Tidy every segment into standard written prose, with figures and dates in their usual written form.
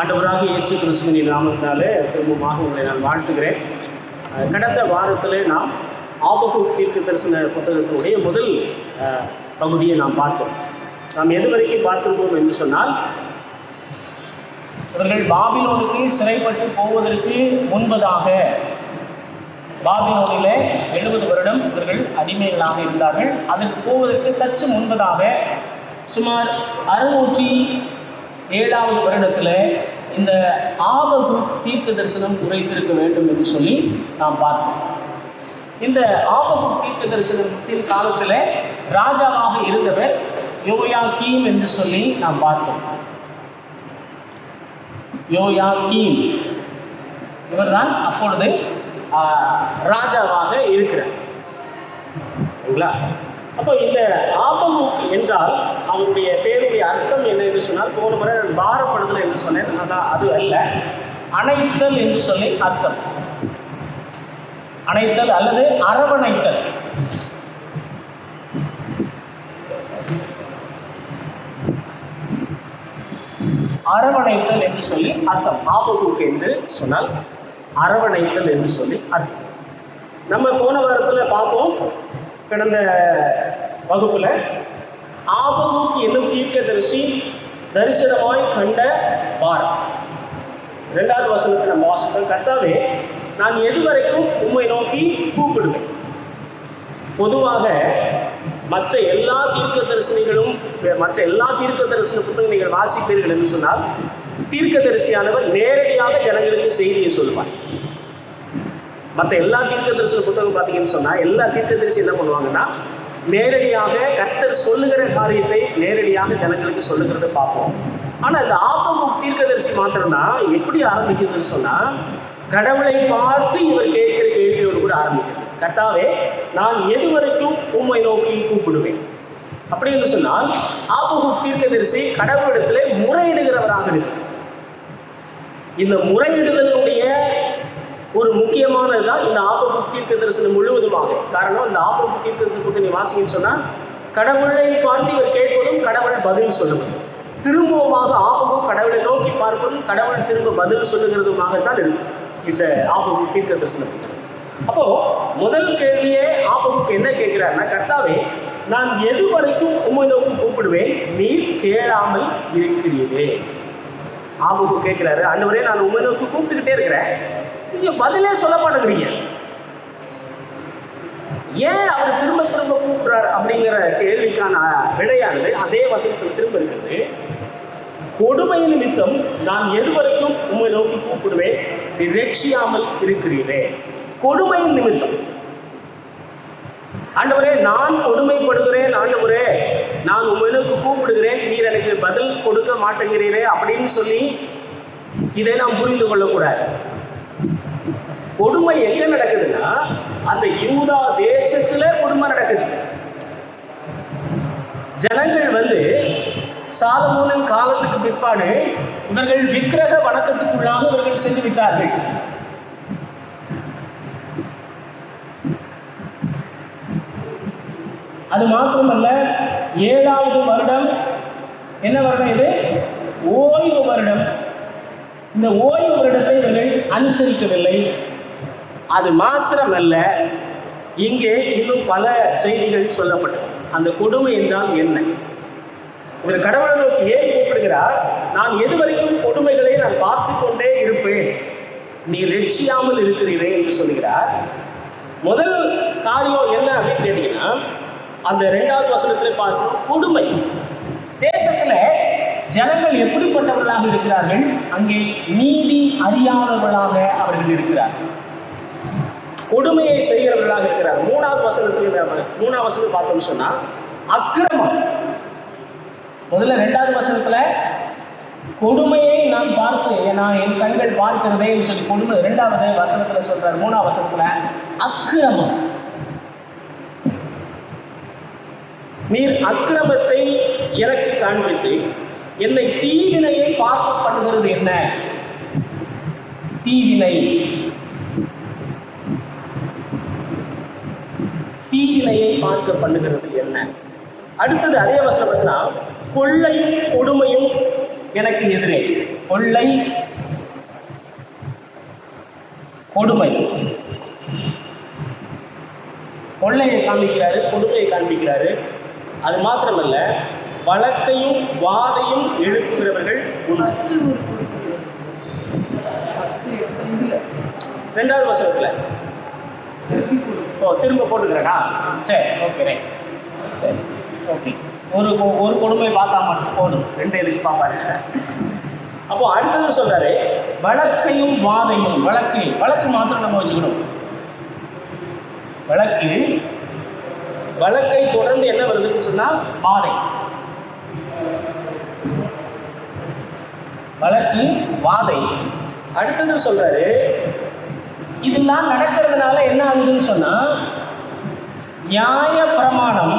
ஆண்டவராக இயேசு கிறிஸ்துவின் நாமத்தினாலே திரும்பமாக உங்களை நான் வாழ்த்துகிறேன். கடந்த வாரத்தில் நாம் ஆபகூக் தீர்க்க தரிசன புத்தகத்தினுடைய முதல் பகுதியை நாம் பார்த்தோம். நாம் எது வரைக்கும் பார்த்திருப்போம் என்று சொன்னால், இவர்கள் பாபிலோனுக்கு சிறைப்பட்டு போவதற்கு முன்பதாக பாபிலோனிலே 70 வருடம் இவர்கள் அடிமைகளாக இருந்தார்கள். அதற்கு போவதற்கு சற்று முன்பதாக சுமார் 607வது வருடத்தில் இந்த ஆபகூக் தீர்க்க தரிசனம் உரைத்திருக்க வேண்டும் என்று சொல்லி நாம் பார்த்தோம். இந்த ஆபகூக் தீர்க்க தரிசனத்தின் காலத்தில் ராஜாவாக இருந்தவர் யோயாக்கீம் என்று சொல்லி நாம் பார்த்தோம். யோயாக்கீம் இவர்தான் அப்பொழுது ராஜாவாக இருக்கிறார். சரிங்களா? அப்போ இந்த ஆபகூக் என்றால் அவருடைய பேருடைய அர்த்தம் என்ன என்று சொன்னால், போன முறை பாரப்படுதல் என்று சொன்னேன், அதான் அது அல்ல, அணைத்தல் என்று சொல்லி அர்த்தம். அணைத்தல் அல்லது அரவணைத்தல். அரவணைத்தல் என்று சொல்லி அர்த்தம். ஆபகூக் என்று சொன்னால் அரவணைத்தல் என்று சொல்லி அர்த்தம். நம்ம போன வாரத்தில் பார்ப்போம், கடந்த வகுப்புல ஆபகூக் என்னும் தீர்க்கதரிசி தரிசனமாய் கண்ட வாரம் 2வது வசனத்தை நம்ம வாசித்தோம். கர்த்தாவே, நான் எதுவரைக்கும் உம்மை நோக்கி கூப்பிடுவேன். பொதுவாக மற்ற எல்லா தீர்க்க தரிசன புத்தகம் நீங்கள் வாசிப்பீர்கள் என்று சொன்னால், தீர்க்கதரிசியானவர் நேரடியாக ஜனங்களுக்கு செய்தியை சொல்லுவார். மற்ற எல்லா தீர்க்க தரிசன புத்தகம் பார்த்தீங்கன்னு சொன்னால், எல்லா தீர்க்கதரிசி என்ன பண்ணுவாங்கன்னா, நேரடியாக கர்த்தர் சொல்லுகிற காரியத்தை நேரடியாக ஜனங்களுக்கு சொல்லுகிறத பார்ப்போம். ஆனால் இந்த ஆபகூக் தீர்க்கதரிசி மாத்திரம்தான் எப்படி ஆரம்பிக்குதுன்னு சொன்னால், கடவுளை பார்த்து இவர் கேட்கிற கேள்வியோடு கூட ஆரம்பிக்கிறது. கர்த்தாவே, நான் எதுவரைக்கும் உம்மை நோக்கி கூப்பிடுவேன் அப்படின்னு சொன்னால், ஆபகூக் தீர்க்கதரிசி கடவுளிடத்திலே முறையிடுகிறவராக இருக்கிறார். இந்த முறையிடுதலுடைய ஒரு முக்கியமானதுதான் இந்த ஆபகூக் தீர்க்க தரிசனம் முழுவதுமாக. காரணம், இந்த ஆபகூக் தீர்க்க தரிசனத்தை நீ வாசிங்கன்னு சொன்னால், கடவுளை பார்த்து இவர் கேட்பதும் கடவுள் பதில் சொல்லுவதும், திரும்பவுமாக ஆபகூக் கடவுளை நோக்கி பார்ப்பதும் கடவுள் திரும்ப பதில் சொல்லுகிறதுமாகத்தான் இருக்கும் இந்த ஆபகூக் தீர்க்க தரிசன புத்தகம். அப்போ முதல் கேள்வியே ஆபகூக் என்ன கேட்கிறாருன்னா, கர்த்தாவே, நான் எது வரைக்கும் உம்மை நோக்கி கூப்பிடுவேன், நீர் கேளாமல் இருக்கிறீரே. ஆபகூக் கேட்கிறாரு, ஆண்டவரே, நான் உம்மை நோக்கி கூப்பிட்டுக்கிட்டே இருக்கிறேன், நீங்க பதிலே சொல்ல மாட்டேங்கிறீங்க. ஏன் அவர் திரும்ப திரும்ப கூப்பிடுறார் அப்படிங்கிற கேள்விக்கான விடையானது அதே வசனத்தில் திரும்ப இருக்கிறது. கொடுமை நிமித்தம் நான் எது வரைக்கும் உம்மை நோக்கி கூப்பிடுவேன், நீ ரட்சியாமல் இருக்கிறீரே. கொடுமையின் நிமித்தம், ஆண்டவரே, நான் கொடுமைப்படுகிறேன், ஆண்டவரே, நான் உம்மை நோக்கி கூப்பிடுகிறேன், நீர் எனக்கு பதில் கொடுக்க மாட்டேங்கிறீரே அப்படின்னு சொல்லி இதை நாம் புரிந்து கொள்ளக்கூடாது. கொடுமை எங்க நடக்குதுன்னா, அந்த யூதா தேசத்துல கொடுமை நடக்குது. ஜனங்கள் சாலமோனின் காலத்துக்கு பிற்பாடு இவர்கள் விக்கிரக வணக்கத்துக்குள்ளாக இவர்கள் சென்று விட்டார்கள். அது மாத்திரமல்ல, 7வது வருடம், என்ன வருடம் இது? ஓய்வு வருடம். இந்த ஓய்வு வருடத்தை இவர்கள் அனுசரிக்கவில்லை. அது மாத்திரமல்ல, இங்கே இன்னும் பல செய்திகள் சொல்லப்பட்டது. அந்த கொடுமை என்றால் என்ன? இவர் கடவுளை நோக்கி ஏன் கூப்பிடுகிறார்? நான் எது வரைக்கும் கொடுமைகளை நான் பார்த்து கொண்டே இருப்பேன், நீ ரட்சியாமல் இருக்கிறீரே என்று சொல்கிறார். முதல் காரியம் என்ன அப்படின்னு கேட்டீங்கன்னா, அந்த 2வது வசனத்தில் பார்க்கிறோம், கொடுமை. தேசத்துல ஜனங்கள் எப்படிப்பட்டவர்களாக இருக்கிறார்கள்? அங்கே நீதி அறியாதவர்களாக அவர்கள் இருக்கிறார்கள், கொடுமையை செய்கிறவர்களாக இருக்கிறார். 3வது வசனத்தில் பார்த்தோம்னு சொன்னா, அக்கிரமம். முதல்ல 2வது வசனத்துல கொடுமையை நான் என் கண்கள் பார்க்கிறதே சொல்லி கொடுமை 2வது வசனத்துல சொல்றார். 3வது வசனத்துல அக்கிரமம். நீர் அக்கிரமத்தை எனக்கு காண்பித்து என்னை தீவினையை பார்க்க பண்ணுகிறது என்ன? தீவினையை பார்க்க பண்ணுகிறது என்ன? அடுத்தது அதே வசனம், கொள்ளையும் கொடுமையும் எனக்கு எதிரே. கொள்ளை, கொடுமை. கொள்ளையை காண்பிக்கிறாரு, கொடுமையை காண்பிக்கிறாரு. அது மாத்திரமல்ல, வழக்கையும் வாதையும் எழுப்புகிறவர்கள் ரெண்டாவது வசனத்துல திரும்ப போட்டுக்கிறேனா? சரி, ஓகே, ரைட், சரி, ஓகே. ஒரு கொடுமை பார்த்தா மட்டும் போதும், ரெண்டு எதுக்கு பார்ப்பாரு. அப்போ அடுத்தது சொல்றாரு, வழக்கையும் வாதையும். வழக்கு மாத்திரம் நம்ம வச்சுக்கணும். வழக்கை தொடர்ந்து என்ன வருதுன்னு சொன்னா வாதை. வழக்கு, வாதை. அடுத்தது சொல்றாரு, இதெல்லாம் நடக்கிறதுனால என்ன ஆகுதுன்னு சொன்னா நியாய பிரமாணம்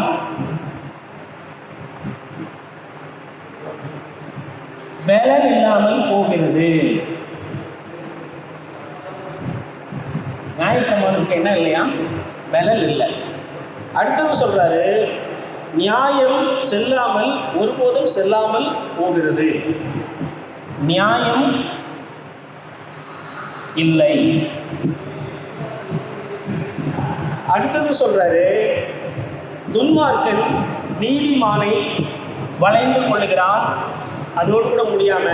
பலன் இல்லாமல் போகிறது. நியாய பிரமாணத்துக்கு என்ன இல்லையா? பலன் இல்லை. அடுத்தது சொல்றாரு, நியாயம் செல்லாமல், ஒருபோதும் செல்லாமல் போகிறது. நியாயம் இல்லை. அடுத்தது சொல்றாரு, துன்மார்க்கன் நீதிமானை வளைந்து கொள்ளுகிறான். அதோடு கூட முடியாம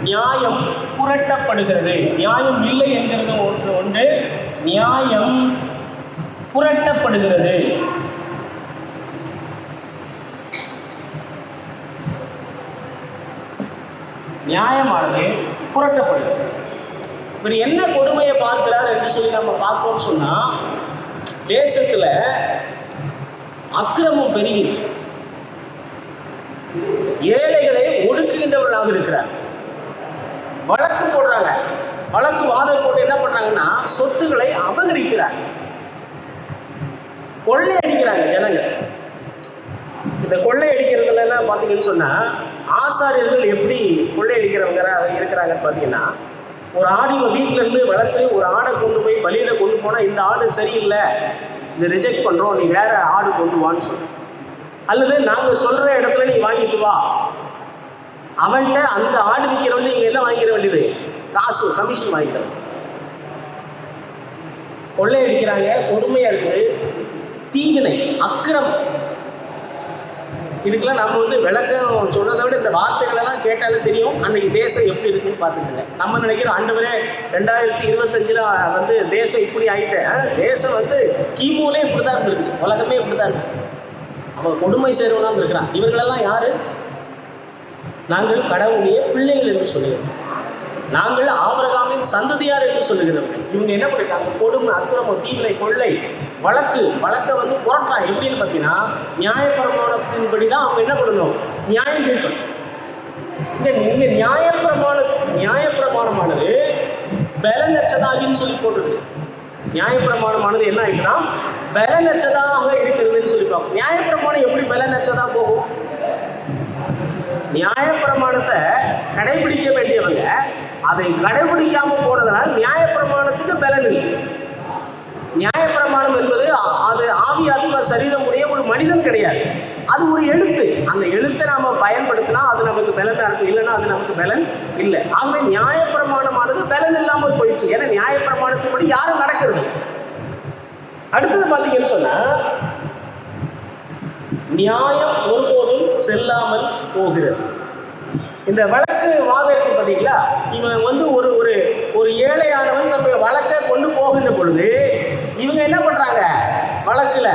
நியாயம் புரட்டப்படுகிறது. நியாயம் இல்லை என்கிறது ஒன்று, நியாயம் புரட்டப்படுகிறது. நியாயமானது புரட்டப்படுகிறது. இவர் என்ன கொடுமையை பார்க்கிறார் என்று சொல்லி நம்ம பார்த்தோம்னு சொன்னா, தேசத்துல அக்கிரமம் பெருகி ஏழைகளை ஒடுக்குகின்றவர்களாக இருக்கிறார். வழக்கு போடுறாங்க, வழக்கு வாதம் போட்டு என்ன பண்றாங்கன்னா சொத்துக்களை அபகரிக்கிறார், கொள்ளை அடிக்கிறாங்க ஜனங்கள். இந்த கொள்ளை அடிக்கிறதுல எல்லாம் பார்த்தீங்கன்னு சொன்னா, ஆசாரியர்கள் எப்படி கொள்ளை அடிக்கிறவங்க இருக்கிறாங்கன்னு பார்த்தீங்கன்னா, ஒரு ஆடு வீட்டில இருந்து வளர்த்து ஒரு ஆடை கொண்டு போய் பலியில கொண்டு போனா, இந்த ஆடு சரியில்லை, இதை ரிஜெக்ட் பண்றோம், நீ வேற ஆடு கொண்டு வான்னு சொல்லு. அல்லது நாங்க சொல்ற இடத்துல நீ வாங்கிட்டு வா. அவன்கிட்ட அந்த ஆடு விற்கிறவன் நீங்க என்ன வாங்கிக்கிற வேண்டியது? காசு, கமிஷன் வாங்கிக்கிறோம். கொள்ளை அடிக்கிறாங்க, கொடுமையா இருக்குது, தீவினை, அக்கிரமம். இதுக்கெல்லாம் நம்ம விளக்கம் சொல்றதை விட இந்த வார்த்தைகள் எல்லாம் கேட்டாலும் தெரியும் அன்னைக்கு தேசம் எப்படி இருக்குன்னு பார்த்துக்கோங்க. நம்ம நினைக்கிறோம் ஆண்டவரே 2025 தேசம் இப்படி ஆயிட்டேன். தேசம் கிமுலே இப்படிதான் இருந்திருக்கு, உலகமே இப்படிதான் இருக்கு. அவன் கொடுமை செய்றவனா இருக்கிறான். இவர்களெல்லாம் யாரு? நாங்கள் கடவுளுடைய பிள்ளைகள் என்று சொல்லுகிறோம். நாங்கள் ஆபிரகாமின் சந்ததியார் என்று சொல்லுகிறவர்கள். இவங்க என்ன பண்ணிட்டாங்க? கொடுமை, அக்கிரமம், தீவினை, கொள்ளை, வழக்கை புரட்டுறாங்க. எப்படின்னு பார்த்தீங்கன்னா, நியாயப்பிரமாணத்தின்படி தான் அவங்க என்ன பண்ணணும்? நியாயம் தீர்க்கணும். இந்த நியாயப்பிரமாணமானது பலனற்றதாகின்னு சொல்லி போட்டுருக்கு. நியாயப்பிரமாணமானது என்ன ஆகிட்டுனா பலனற்றதாக இருக்கிறதுன்னு சொல்லி பார்ப்போம். நியாயப்பிரமாணம் எப்படி பலனற்றதா போகும்? நியாயப்பிரமாணத்தை கடைபிடிக்க வேண்டியவங்க அதை கடைபிடிக்காம போனதுனால் நியாயப்பிரமாணத்துக்கு பலன் இல்லை. நியாயப்பிரமாணம் என்பது அது ஆவி ஆத்மா சரீரம் உடைய ஒரு மனிதன் கிடையாது, அது ஒரு எழுத்து. அந்த எழுத்தை நாம பயன்படுத்தினா அது நமக்கு பலனா இருக்கும், இல்லைன்னா அது நமக்கு பலன் இல்லை. ஆகவே நியாயப்பிரமாணமானது பலன் இல்லாமல் போயிடுச்சு. ஏன்னா நியாயப்பிரமாணத்தின்படி யாரும் நடக்கிறது. அடுத்தது பார்த்தீங்கன்னு சொன்னா, நியாயம் ஒருபோதும் செல்லாமல் போகிறது. இந்த வழக்கு வாதம் இருக்கு பார்த்தீங்களா, இவன் ஒரு ஒரு ஏழையானவன் தன்னுடைய வழக்கை கொண்டு போகின்ற பொழுது இவங்க என்ன பண்றாங்க? வழக்குல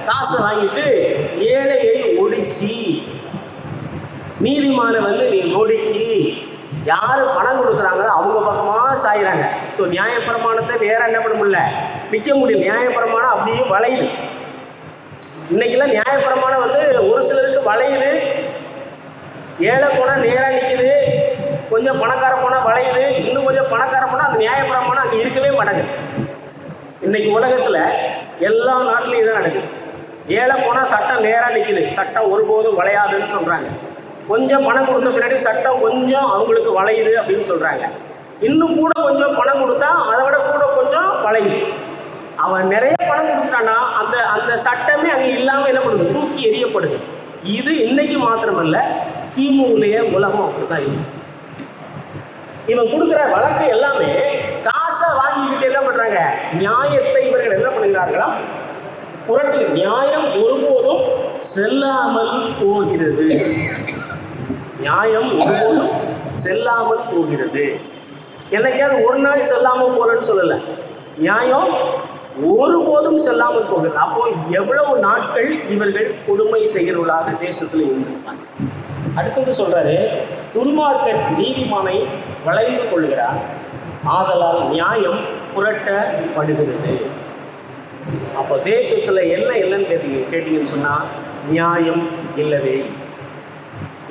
காசு வாங்கிட்டு ஏழையை ஒடுக்கி, நீதிமான நீ ஒடுக்கி, யாரு பணம் கொடுக்குறாங்களோ அவங்க பக்கமா சாயிறாங்க. ஸோ நியாயப்பிரமாணத்தை வேற என்ன பண்ண முடியல, விற்க முடியல. நியாயப்பிரமாணம் அப்படியே வளையுது. இன்னைக்கெல்லாம் நியாயப்பிரமாணம் ஒரு சிலருக்கு வளையுது. ஏழை போனால் நேராக நிற்குது, கொஞ்சம் பணக்கார போனால் வளையுது, இன்னும் கொஞ்சம் பணக்கார போனால் அந்த நியாயப்பிரமாணம் அங்கே இருக்கவே மாட்டேங்குது. இன்னைக்கு உலகத்தில் எல்லா நாட்டிலையும் இதான் நடக்குது. ஏழை போனால் சட்டம் நேராக நிற்குது, சட்டம் ஒருபோதும் வளையாதுன்னு சொல்கிறாங்க. கொஞ்சம் பணம் கொடுத்த பின்னாடி சட்டம் கொஞ்சம் அவங்களுக்கு வளையுது அப்படின்னு சொல்கிறாங்க. இன்னும் கூட கொஞ்சம் பணம் கொடுத்தா அதை விட கூட கொஞ்சம் வளையுது. அவன் நிறைய பணம் கொடுத்துட்டான்னா அந்த அந்த சட்டமே அங்கே இல்லாமல் என்ன பண்ணுது? தூக்கி எறியப்படுது. இது இன்னைக்கு மாத்திரமல்ல, கிமுலேயே உலகம் அப்படித்தான் இருக்கு. இவன் கொடுக்குற வழக்கு எல்லாமே காசை வாங்கிக்கிட்டு என்ன பண்றாங்க, நியாயத்தை இவர்கள் என்ன பண்ணுகிறார்களா, புரட்டு. நியாயம் ஒருபோதும் செல்லாமல் போகிறது. நியாயம் ஒருபோதும் செல்லாமல் போகிறது. என்னைக்காவது ஒரு நாள் செல்லாமல் போலன்னு சொல்லல, நியாயம் ஒருபோதும் செல்லாமல் போகிறது. அப்போ எவ்வளவு நாட்கள் இவர்கள் கொடுமை செய்கிறவர்களாக தேசத்தில் இருந்திருப்பாங்க. அடுத்தது சொல்றாரு, துன்மார்க்கன் நீதிமானை வளைந்து கொள்கிறார், ஆதலால் நியாயம் புரட்டப்படுகிறது. அப்போ தேசத்துல என்ன இல்லைன்னு கேட்டீங்கன்னு சொன்னா நியாயம் இல்லவே.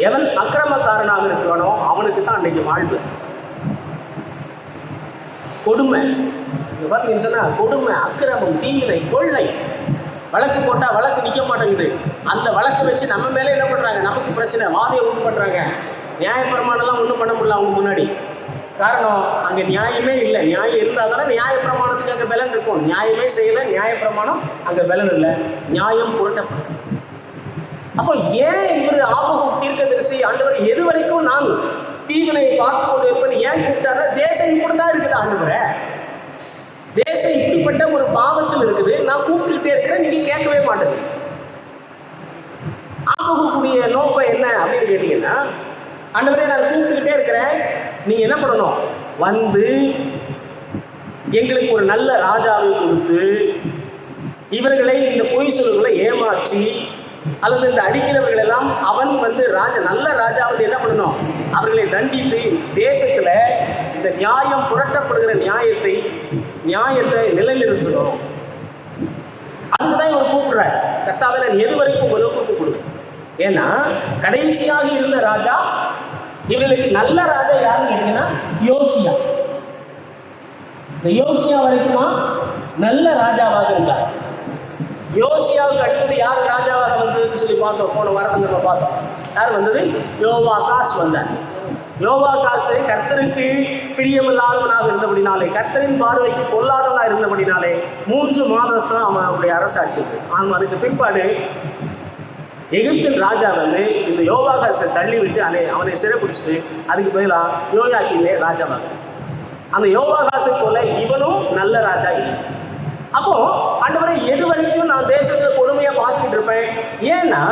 எவன் அக்கிரமக்காரனாக இருக்கிறானோ அவனுக்கு தான் அன்னைக்கு வாழ்வு. கொடுமை பார்த்தீங்கன்னு சொன்னா கொடுமை, அக்கிரமம், தீவினை, கொள்ளை. வழக்கு போட்டா வழக்கு நிற்க மாட்டேங்குது. அந்த வழக்கு வச்சு நம்ம மேலே என்ன பண்றாங்க, நமக்கு பிரச்சனை, வாதியை உண்டு பண்றாங்க. நியாயப்பிரமாணம்லாம் ஒன்றும் பண்ண முடியல அவங்க முன்னாடி. காரணம், அங்கே நியாயமே இல்லை. நியாயம் இருந்தால் தானே நியாய பிரமாணத்துக்கு அங்கே பலன் இருக்கும். நியாயமே செய்யலை, நியாய பிரமாணம் அங்கே பலன் இல்லை, நியாயம் புரட்டப்படுகிறது. அப்போ ஏன் இவர் ஆபகு தீர்க்கதரிசி ஆண்டவர் எது வரைக்கும் நான் தீவினை பார்த்து கொண்டு இருப்பேன் ஏன் கூப்பிட்டாரு? தேசம் இப்படிதான் இருக்குது ஆண்டவரே, தேசம் இப்படிப்பட்ட ஒரு பாவத்தில் இருக்குது, நான் கூப்பிட்டுக்கிட்டே இருக்கிறேன், நீங்க கேட்கவே மாட்டேங்க. ஆபகுடைய நோக்கம் என்ன அப்படின்னு கேட்டீங்கன்னா, ஆண்டவரே நான் கூப்பிட்டுக்கிட்டே இருக்கிறேன், நீங்க என்ன பண்ணணும், வந்து எங்களுக்கு ஒரு நல்ல ராஜாவை கொடுத்து இவர்களை இந்த பொய் சொல்லுகளை ஏமாற்றி அல்லது இந்த அடிக்கிறவர்கள் எல்லாம் அவன் வந்து நல்ல ராஜா வந்து என்ன பண்ணணும், அவர்களை தண்டித்து தேசத்துல இந்த நியாயம் புரட்டப்படுகிற நியாயத்தை நிலைநிறுத்தணும். அதுக்குதான் இவர் கூப்பிடுறாரு, கர்த்தாவே நான் எது வரைக்கும் உங்களுக்கு கொடுங்க. ஏன்னா கடைசியாக இருந்த ராஜா, இவர்களுக்கு நல்ல ராஜா யாருன்னு கேட்டீங்கன்னா யோசியா. இந்த யோசியா வரைக்குமா நல்ல ராஜாவாக இருந்தார். யோசியாவுக்கு அடுத்தது யார் ராஜாவாக வந்ததுன்னு சொல்லி பார்த்தோம், போன வாரத்தில் நம்ம பார்த்தோம். யார் வந்தது? யோவாகாஸ் வந்தார். யோவாகாசு கர்த்தருக்கு பிரியமில்லாதவனாக இருந்தபடினாலே, கர்த்தரின் பார்வைக்கு பொல்லாதவனாக இருந்தபடினாலே 3 மாதம் தான் அவனுடைய அரசாட்சி. ஆனால் அதுக்கு பிற்பாடு எகிப்தின் ராஜா வந்து இந்த யோவாகாசை தள்ளி விட்டு அவனை சிறைப்பிடிச்சிட்டு அதுக்கு பதிலாக யோயாக்கீமே ராஜாவாக. அந்த யோவாகாசை போல இவனும் நல்ல ராஜா இல்லை. அப்போ ஆண்டவரை எது வரைக்கும் நான் தேசத்துல கொடுமையா பார்த்துக்கிட்டு இருப்பேன்? ஏன்னா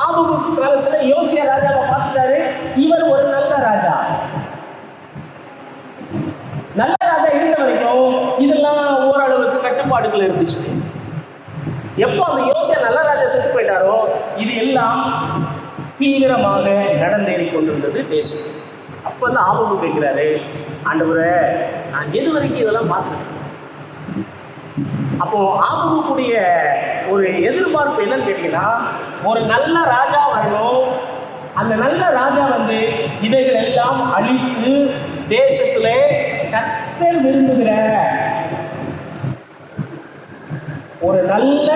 ஆபகு காலத்துல யோசியா ராஜாவை பார்த்துட்டாரு, இவர் ஒரு நல்ல ராஜா. நல்ல ராஜா இருந்த வரைக்கும் இதெல்லாம் ஓரளவுக்கு கட்டுப்பாடுகள் இருந்துச்சு. எப்போ அந்த யோசியா நல்ல ராஜா செத்து போயிட்டாரோ இது எல்லாம் தீவிரமாக நடந்தேறி கொண்டிருந்தது தேசம். அப்ப வந்து ஆபகு கேட்கிறாரு, ஆண்டவரே நான் எது வரைக்கும் இதெல்லாம் பார்த்துக்கிட்டு இருக்கேன்? அப்போ ஆபகுடைய ஒரு எதிர்பார்ப்பு என்னன்னு கேட்டீங்கன்னா, ஒரு நல்ல ராஜா வரணும். அந்த நல்ல ராஜா வந்து இவைகள் எல்லாம் அழித்து தேசத்துல கர்த்தர் விரும்புகிற ஒரு நல்ல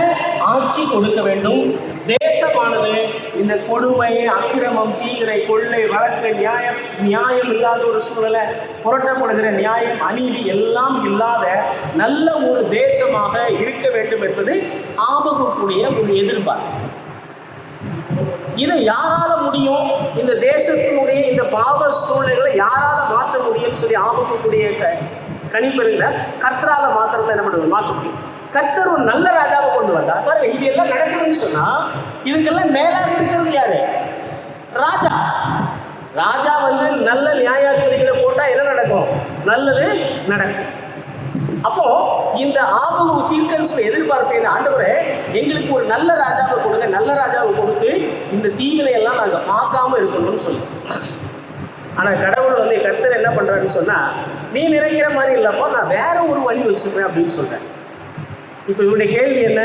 ஆட்சி கொடுக்க வேண்டும். தேசமானது இந்த கொடுமை, அக்கிரமம், தீவிரை, கொள்ளை, வழக்கு, நியாயம் இல்லாத ஒரு சூழலை, புரட்டப்படுகிற நியாயம், அநீதி எல்லாம் இல்லாத நல்ல ஒரு தேசமாக இருக்க வேண்டும் என்பது ஆபகுடைய ஒரு எதிர்பார்ப்பு. இதை யாரால முடியும்? இந்த தேசத்தினுடைய இந்த பாவ சூழ்நிலைகளை யாரால மாற்ற முடியும்னு சொல்லி ஆபகுடைய கணிப்பெருங்க கர்த்தரால மாத்திரத்தை என்ன பண்ணுவது, மாற்ற முடியும். கர்த்தர் ஒரு நல்ல ராஜாவை கொண்டு வந்தார். பாருங்க, இது எல்லாம் நடக்குதுன்னு சொன்னா இதுக்கெல்லாம் மேலாக இருக்கிறது யாரு? ராஜா. ராஜா வந்து நல்ல நியாயாதிபதிகளை போட்டா என்ன நடக்கும்? நல்லது நடக்கும். அப்போ இந்த ஆபகு தீர்க்கன்னு சொல்லி எதிர்பார்ப்பு என்ன, ஆண்டவரே எங்களுக்கு ஒரு நல்ல ராஜாவை கொடுங்க, நல்ல ராஜாவை கொடுத்து இந்த தீவினை எல்லாம் நாங்கள் பார்க்காம இருக்கணும்னு சொல்லி. ஆனா கடவுள் வந்து கர்த்தர் என்ன பண்றாருன்னு சொன்னா, நீ நினைக்கிற மாதிரி இல்லப்பா, நான் வேற ஒரு வழி வச்சுக்கிறேன் அப்படின்னு சொல்றேன். இப்ப இவருடைய கேள்வி என்ன?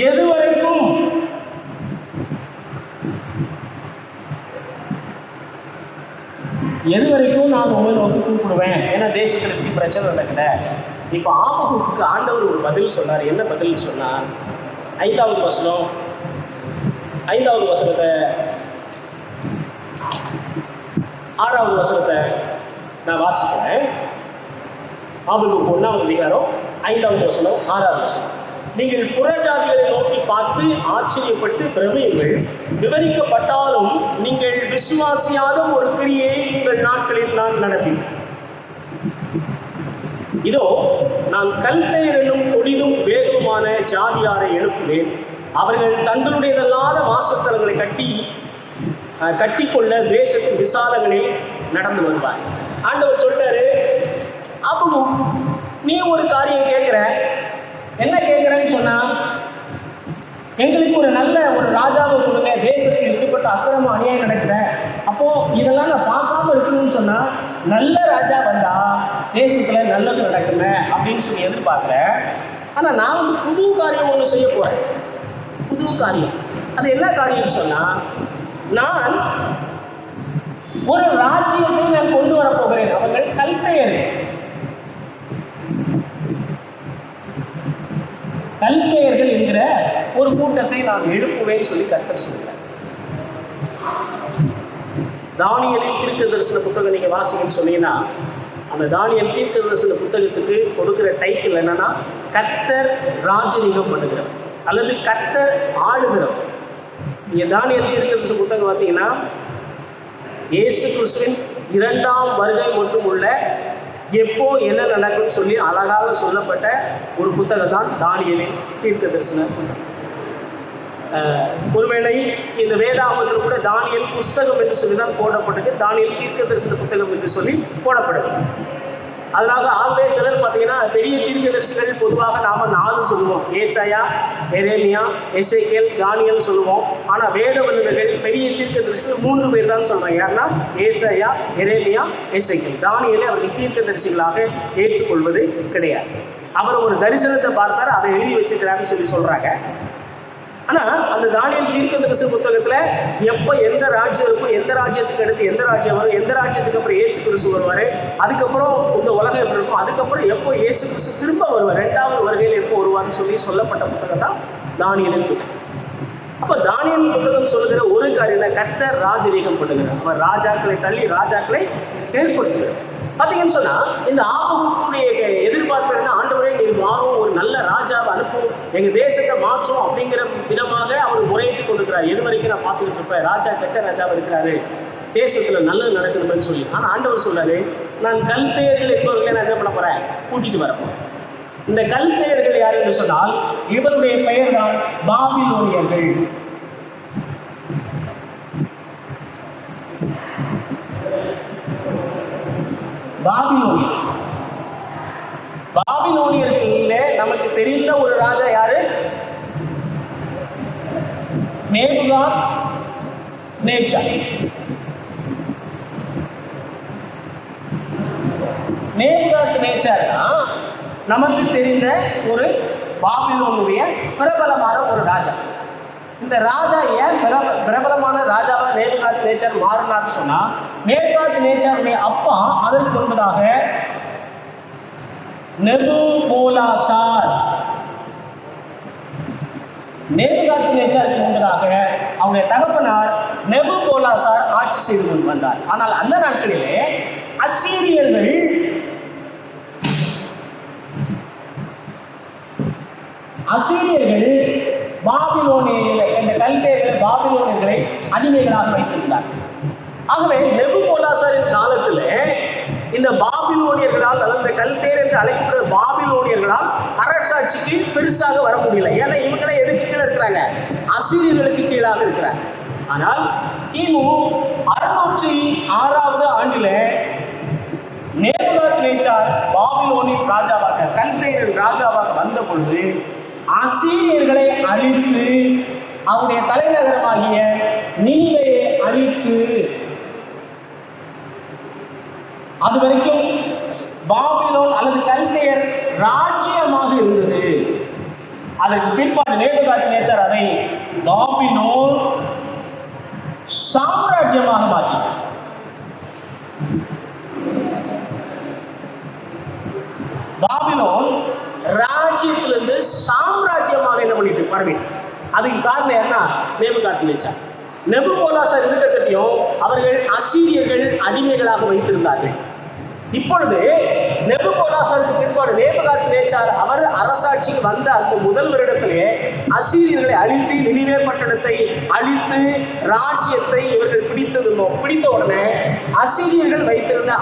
எது வரைக்கும் நான் உங்களை நோக்கி கூப்பிடுவேன்? ஏன்னா தேசத்துல இப்படி பிரச்சனை நடக்குத. இப்ப ஆபகுக்கு ஆண்டவர் ஒரு பதில் சொன்னார். என்ன பதில் சொன்னார்? 5வது வசனம், 5வது வசனத்தை 6வது வசனத்தை நான் வாசிக்கிறேன். ஆபகுக்கு 1வது அதிகாரம் 5வது வசனம் 6வது வசனம். நீங்கள் புறஜாதிகளை நோக்கி பார்த்து ஆச்சரியப்பட்டு பிரமியுங்கள். விவரிக்கப்பட்டாலும் நீங்கள் விசுவாசியாத ஒரு கிரியை உங்கள் நாட்களில் நான் நடப்பேன். இதோ நான் கல்தையர் என்னும் கொடிதும் வேகமான ஜாதியாரை எழுப்புவேன். அவர்கள் தங்களுடையதல்லாத வாசஸ்தலங்களை கட்டிக்கொள்ள தேசத்தின் விசாலங்களில் நடந்து வருவார். ஆண்டவர் சொல்றாரு, அப்போ நீ ஒரு காரியம் கேட்கிற. என்ன கேட்கிறேன்னு சொன்னா, எங்களுக்கு ஒரு நல்ல ஒரு ராஜாவை கொடுங்க, தேசத்தில் இப்படிப்பட்ட அக்கிரம அநியாயம் நடக்கிற, அப்போ இதெல்லாம் நான் பார்க்காம இருக்கணும்னு சொன்னா நல்ல ராஜா வந்தா தேசத்துல நல்லது நடக்குமே அப்படின்னு சொல்லி எதிர்பார்க்கிறேன். ஆனா நான் புது காரியம் ஒன்று செய்ய போறேன். புது காரியம். அது என்ன காரியம்னு சொன்னா, நான் ஒரு ராஜ்யத்தை நான் கொண்டு வர போகிறேன். அவர்கள் கல்தையர்கள் என்கிற ஒரு கூட்டத்தை நான் எழுப்புவேன்னு சொல்லி கர்த்தர் சொல்றார். தானியேலின் தீர்க்க தரிசன புத்தகம் நீங்க வாசிக்கணும்னு சொன்னீங்கன்னா, அந்த தானியேல் தீர்க்க தரிசன புத்தகத்துக்கு கொடுக்கிற டைட்டில் என்னன்னா, கர்த்தர் ராஜரீகம் பண்ணுகிறவர் அல்லது கர்த்தர் ஆளுகிறவர். நீங்க தானியேல் தீர்க்க தரிசன புத்தகம் பார்த்தீங்கன்னா, இயேசு கிறிஸ்துவின் 2ஆம் வருகை மட்டும் உள்ள எப்போ என்ன நடக்கும்னு சொல்லி அழகாக சொல்லப்பட்ட ஒரு புத்தகம் தான் தானியேலின் தீர்க்க தரிசன புத்தகம். ஒருவேளை இந்த வேதாகமத்தில் கூட தானியேல் புஸ்தகம் என்று சொல்லி தான் போடப்பட்டது. தானியேல் தீர்க்க தரிசன புத்தகம் என்று சொல்லி போடப்படுது. அதனால ஆகவே சிலர் பார்த்தீங்கன்னா, பெரிய தீர்க்கதரிசிகள் பொதுவாக நாம 4 சொல்லுவோம். ஏசாயா, எரேமியா, எசேக்கியேல், தானியேல் சொல்லுவோம். ஆனால் வேத வல்லுநர்கள் பெரிய தீர்க்கதரிசிகள் 3 பேர் தான் சொல்றாங்க. யாருன்னா ஏசாயா, எரேமியா, எசேக்கியேல். தானியேலை அவர்கள் தீர்க்கதரிசிகளாக ஏற்றுக்கொள்வது கிடையாது. அவர் ஒரு தரிசனத்தை பார்த்தார், அதை எழுதி வச்சிருக்கிறாருன்னு சொல்லி சொல்றாங்க. ஆனால் அந்த தானியேல் தீர்க்க தரிசன புத்தகத்தில் எப்போ எந்த ராஜ்யம் இருக்கும், எந்த ராஜ்யத்துக்கு அடுத்து எந்த ராஜ்யம் வரும், எந்த ராஜ்யத்துக்கு அப்புறம் இயேசு கிறிஸ்து வருவார், அதுக்கப்புறம் இந்த உலகம் எப்படி இருக்கும், அதுக்கப்புறம் எப்போ இயேசு கிறிஸ்து திரும்ப வருவார், 2வது வருகையில் எப்போ வருவார்னு சொல்லப்பட்ட புத்தகம் தான் தானியேலின் புத்தகம். அப்போ தானியேல் புத்தகம் சொல்லுகிற ஒரு காரியம், கர்த்தர் ராஜரீகம் பண்ணுகிறார். அவர் ராஜாக்களை தள்ளி ராஜாக்களை ஏற்படுத்துகிறார். பார்த்தீங்கன்னு சொன்னா, இந்த ஆபகுக்குடைய எதிர்பார்ப்பு என்ன, ஆண்டவரே நீர் வாரும், ஒரு நல்ல ராஜாவை அனுப்பும், எங்க தேசத்தை மாற்றும் அப்படிங்கிற விதமாக அவர் முறையிட்டு கொண்டிருக்கிறார். எது வரைக்கும் நான் பார்த்துக்கிட்டு இருப்பேன், ராஜா கெட்ட ராஜாவை இருக்கிறாரு, தேசத்துல நல்லது நடக்கணும்னு சொல்லி. ஆனா ஆண்டவர் சொல்றாரு, நான் கல்தையர்கள் என்பவர்களை நான் என்ன பண்ண போறேன், கூட்டிட்டு வரப்போறேன். இந்த கல்தையர்கள் யார் என்று சொன்னால், இவருடைய பெயர் தான் பாபிலோனியர்கள். பாபிலோனியர்கள நமக்கு தெரிந்த ஒரு ராஜா யாரு, நேபுகாத் நேச்சார். நேபுகாத் நேச்சார் தான் நமக்கு தெரிந்த ஒரு பாபிலோனுடைய பிரபலமான ஒரு ராஜா. இந்த ராஜா ஏன் பிரபலமான ராஜாவாக நேபுகாத் நேச்சார் மாறினார்னு சொன்னா, நேபுகாத் நேச்சாருடைய அப்பா அதற்கு முன்பதாக நெபுகோலாசார். நேபுகாத் நேச்சாருக்கு முன்பதாக அவருடைய தகப்பனார் நெபுகோலாசார் ஆட்சி செய்து கொண்டு வந்தார். ஆனால் அந்த நாட்களிலே அசீரியர்கள் பாபிலோனியர்களை, இந்த கல்தையர்கள் பாபிலோனியர்களை அடிமைகளாக வைத்திருந்தார். ஆகவே நெபுகோலாசாரின் காலத்தில் இந்த பாபிலோனியர்களால் அல்லது இந்த கல்தையர் என்று அழைக்கப்படுற பாபிலோனியர்களால் அரசாட்சிக்கு பெருசாக வர முடியல. ஏன்னா இவங்களே எதுக்கு கீழே இருக்கிறாங்க, அசீரியர்களுக்கு கீழாக இருக்கிறாங்க. ஆனால் கிமு 606வது ஆண்டில் நேபுகாத் நேச்சார் பாபிலோனின் ராஜாவாக, கல்தையரின் ராஜாவாக வந்த பொழுது அசீரியர்களை அழித்து அவருடைய தலைநகரமாகிய நினிவேயை அழித்து, அது வரைக்கும் பாபிலோன் அல்லது கல்தையர் ராஜ்யமாக இருந்தது. அதற்கு பிற்பாடு நேபுகாத் நேச்சார் அதை பாபிலோன் சாம்ராஜ்யமாக மாற்றினார். பாபிலோன் ராஜ்யத்திலிருந்து சாம்ராஜ்யமாக என்ன பண்ணிட்டு பரவிட்டு. அதுக்கு காரணம் என்ன, நேபுகாத் நேச்சார். நெபுகோலாசார் இருக்கட்டையும் அவர்கள் அசீரியர்கள் அடிமைகளாக வைத்திருந்தார்கள். இப்பொழுது நெபுகாத்நேச்சாருக்கு பிற்பாடு நேபுகாத்நேச்சார் அவர் அரசாட்சிக்கு வந்த அந்த முதல் வருடத்திலே அசீரியர்களை அழித்து, நினிவே பட்டணத்தை அழித்து, ராஜ்யத்தை இவர்கள் பிடித்த உடனே அசீரியர்கள் வைத்திருந்த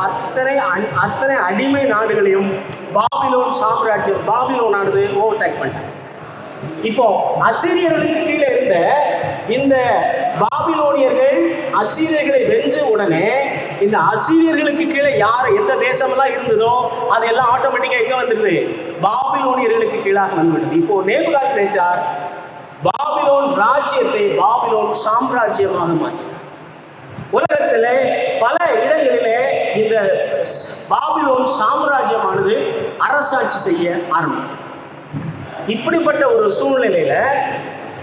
அத்தனை அடிமை நாடுகளையும் பாபிலோன் சாம்ராஜ்யம், பாபிலோனானது ஓவர்டேக் பண்ணிட்டாங்க. இப்போ அசீரியர்களுக்கு கீழே இருந்த இந்த பாபிலோனியர்கள் அசீரியர்களை வென்ற உடனே இந்த அசீரியர்களுக்கு கீழே யார் எந்த தேசமெல்லாம் இருந்ததோ அதெல்லாம் ஆட்டோமேட்டிக்கா எங்க வந்துடுது? பாபிலோனியர்களுக்கு கீழாக வந்துவிட்டது. இப்போ நேபுகாத்நேச்சார் பாபிலோன் ராஜ்யத்தை பாபிலோன் சாம்ராஜ்யமாக மாற்றினார். உலகத்திலே பல இடங்களிலே இந்த பாபிலோன் சாம்ராஜ்யமானது அரசாட்சி செய்ய ஆரம்பித்தது. இப்படிப்பட்ட ஒரு சூழ்நிலையில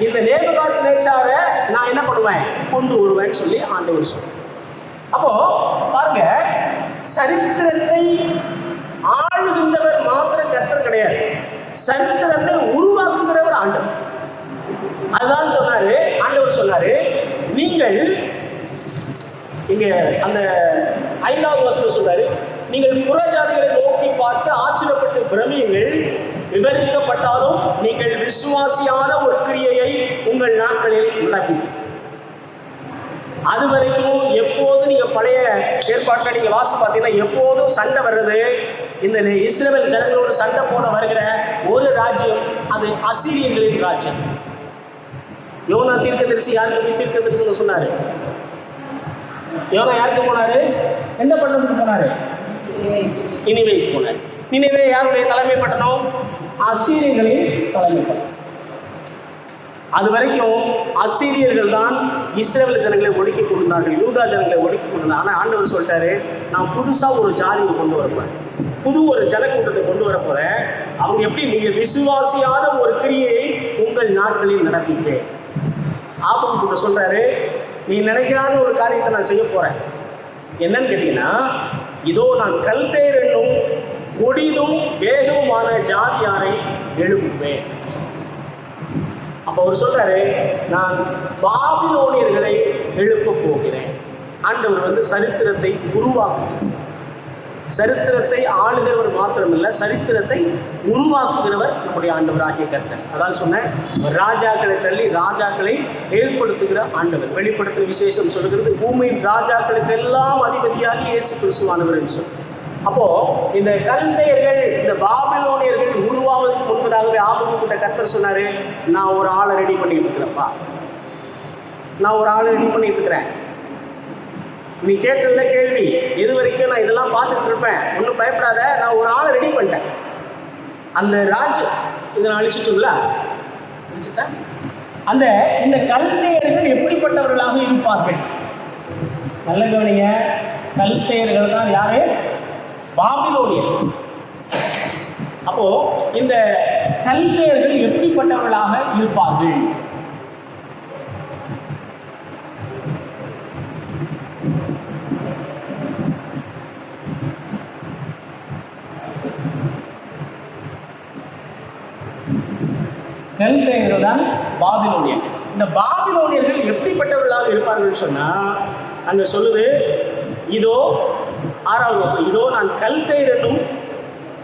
இந்த நேபுகாத்நேச்சாரை நான் என்ன பண்ணுவேன், கொண்டு வருவேன்னு சொல்லி ஆண்டவர் சொல்றார். அப்போ பாருங்க, சரித்திரத்தை ஆளுகின்றவர் மாத்திரம் கர்த்தர் கிடையாது, சரித்திரத்தை உருவாக்குகிறவர் ஆண்டவர். அதுதான் சொன்னாரு, ஆண்டவர் சொன்னாரு, நீங்கள் இங்க அந்த 5வது வசனம் சொல்றாரு, நீங்கள் புறஜாதிகளை நோக்கி பார்த்து ஆச்சரியப்பட்டு பிரமியுங்கள், விவரிக்கப்பட்டாலும் நீங்கள் விசுவாசியான ஒரு கிரியையை உங்கள் நாட்களில் நடப்பீர்கள். அது வரைக்கும் எப்போது நீங்க பழைய ஏற்பாட்டில் நீங்க வாசி பார்த்தீங்கன்னா எப்போதும் சண்டை வர்றது, இந்த இஸ்ரவேல் ஜனங்களோடு சண்டை போட வருகிற ஒரு ராஜ்யம் அது அசீரியர்களின் ராஜ்யம். யோனா தீர்க்கதரிசி யாருக்கு போய் தீர்க்க தரிசனம் சொன்னாரு? யோனா யாருக்கு போனாரு? என்ன பட்டணத்துக்கு போனாரு? நினிவேக்கு போனார். நினிவே யாருடைய தலைமை பட்டணம்? அசீரியர்களின் தலைமை பட்டணம். அது வரைக்கும் அசீரியர்கள் தான் இஸ்ரவேல் ஜனங்களை ஒடுக்கி கொண்டார்கள், யூதா ஜனங்களை ஒடுக்கி கொண்டாங்க. ஆனால் ஆண்டவர் சொல்லிட்டாரு, நான் புதுசாக ஒரு ஜாதியை கொண்டு வரப்போறேன், புது ஒரு ஜனக்கூட்டத்தை கொண்டு வரப்போற. அவங்க எப்படி? நீங்க விசுவாசியாத ஒரு கிரியையை உங்கள் நாட்களில் நடப்பிப்பேன். ஆபம் கூட சொல்றாரு, நீ நினைக்காத ஒரு காரியத்தை நான் செய்ய போறேன். என்னன்னு கேட்டீங்கன்னா, இதோ நான் கல்தேர் என்னும் கொடிதும் வேகமுமான ஜாதியாரை எழுப்புவேன். அப்ப அவர் சொல்றாரு, நான் பாபிலோனியர்களை எழுப்ப போகிறேன். ஆண்டவர் சரித்திரத்தை உருவாக்குகிறார். சரித்திரத்தை ஆளுகிறவர் மாத்திரமில்லை, சரித்திரத்தை உருவாக்குகிறவர் நம்முடைய ஆண்டவராகிய கர்த்தர். அதான் சொன்னேன், ராஜாக்களை தள்ளி ராஜாக்களை ஏற்படுத்துகிற ஆண்டவர். வெளிப்படுத்துகிற விசேஷம் சொல்லுகிறது, பூமியின் ராஜாக்களுக்கு எல்லாம் அதிபதியாகி இயேசு கிறிஸ்துவானவர் என்று சொல்லி. அப்போ இந்த கல்தையர்கள், இந்த பாபிலோனியர்கள் உருவாவதற்கு முன்பதாகவே ஆபத்துப்பட்ட கர்த்தர் சொன்னாரு, நான் ஒரு ஆளை ரெடி பண்ணிட்டு இருக்கிறேன்ப்பா, நான் ஒரு ஆளை ரெடி பண்ணிட்டு இருக்கிறேன். நீ கேட்டல கேள்வி, எது வரைக்கும் நான் இதெல்லாம் பார்த்துட்டு இருப்பேன், ஒன்றும் பயப்படாத, நான் ஒரு ஆளை ரெடி பண்ணிட்டேன். அந்த ராஜ்யம் இதை நான் அழிச்சிட்டுங்களா? அழிச்சிட்டேன். இந்த கல்தையர்கள் எப்படிப்பட்டவர்களாக இருப்பார்கள்? நல்ல கவனிங்க, கல்தையர்கள் தான் யாரு? பாபிலோனியர். அப்போ இந்த கல்தையர்கள் எப்படிப்பட்டவர்களாக இருப்பார்கள்? கல்தையர்கள் தான் பாபிலோனியர்கள். இந்த பாபிலோனியர்கள் எப்படிப்பட்டவர்களாக இருப்பார்கள் சொன்னா, அங்க சொல்லுது, இதோ 6வது வருஷம், இதோ நான் கல்தையர் என்னும்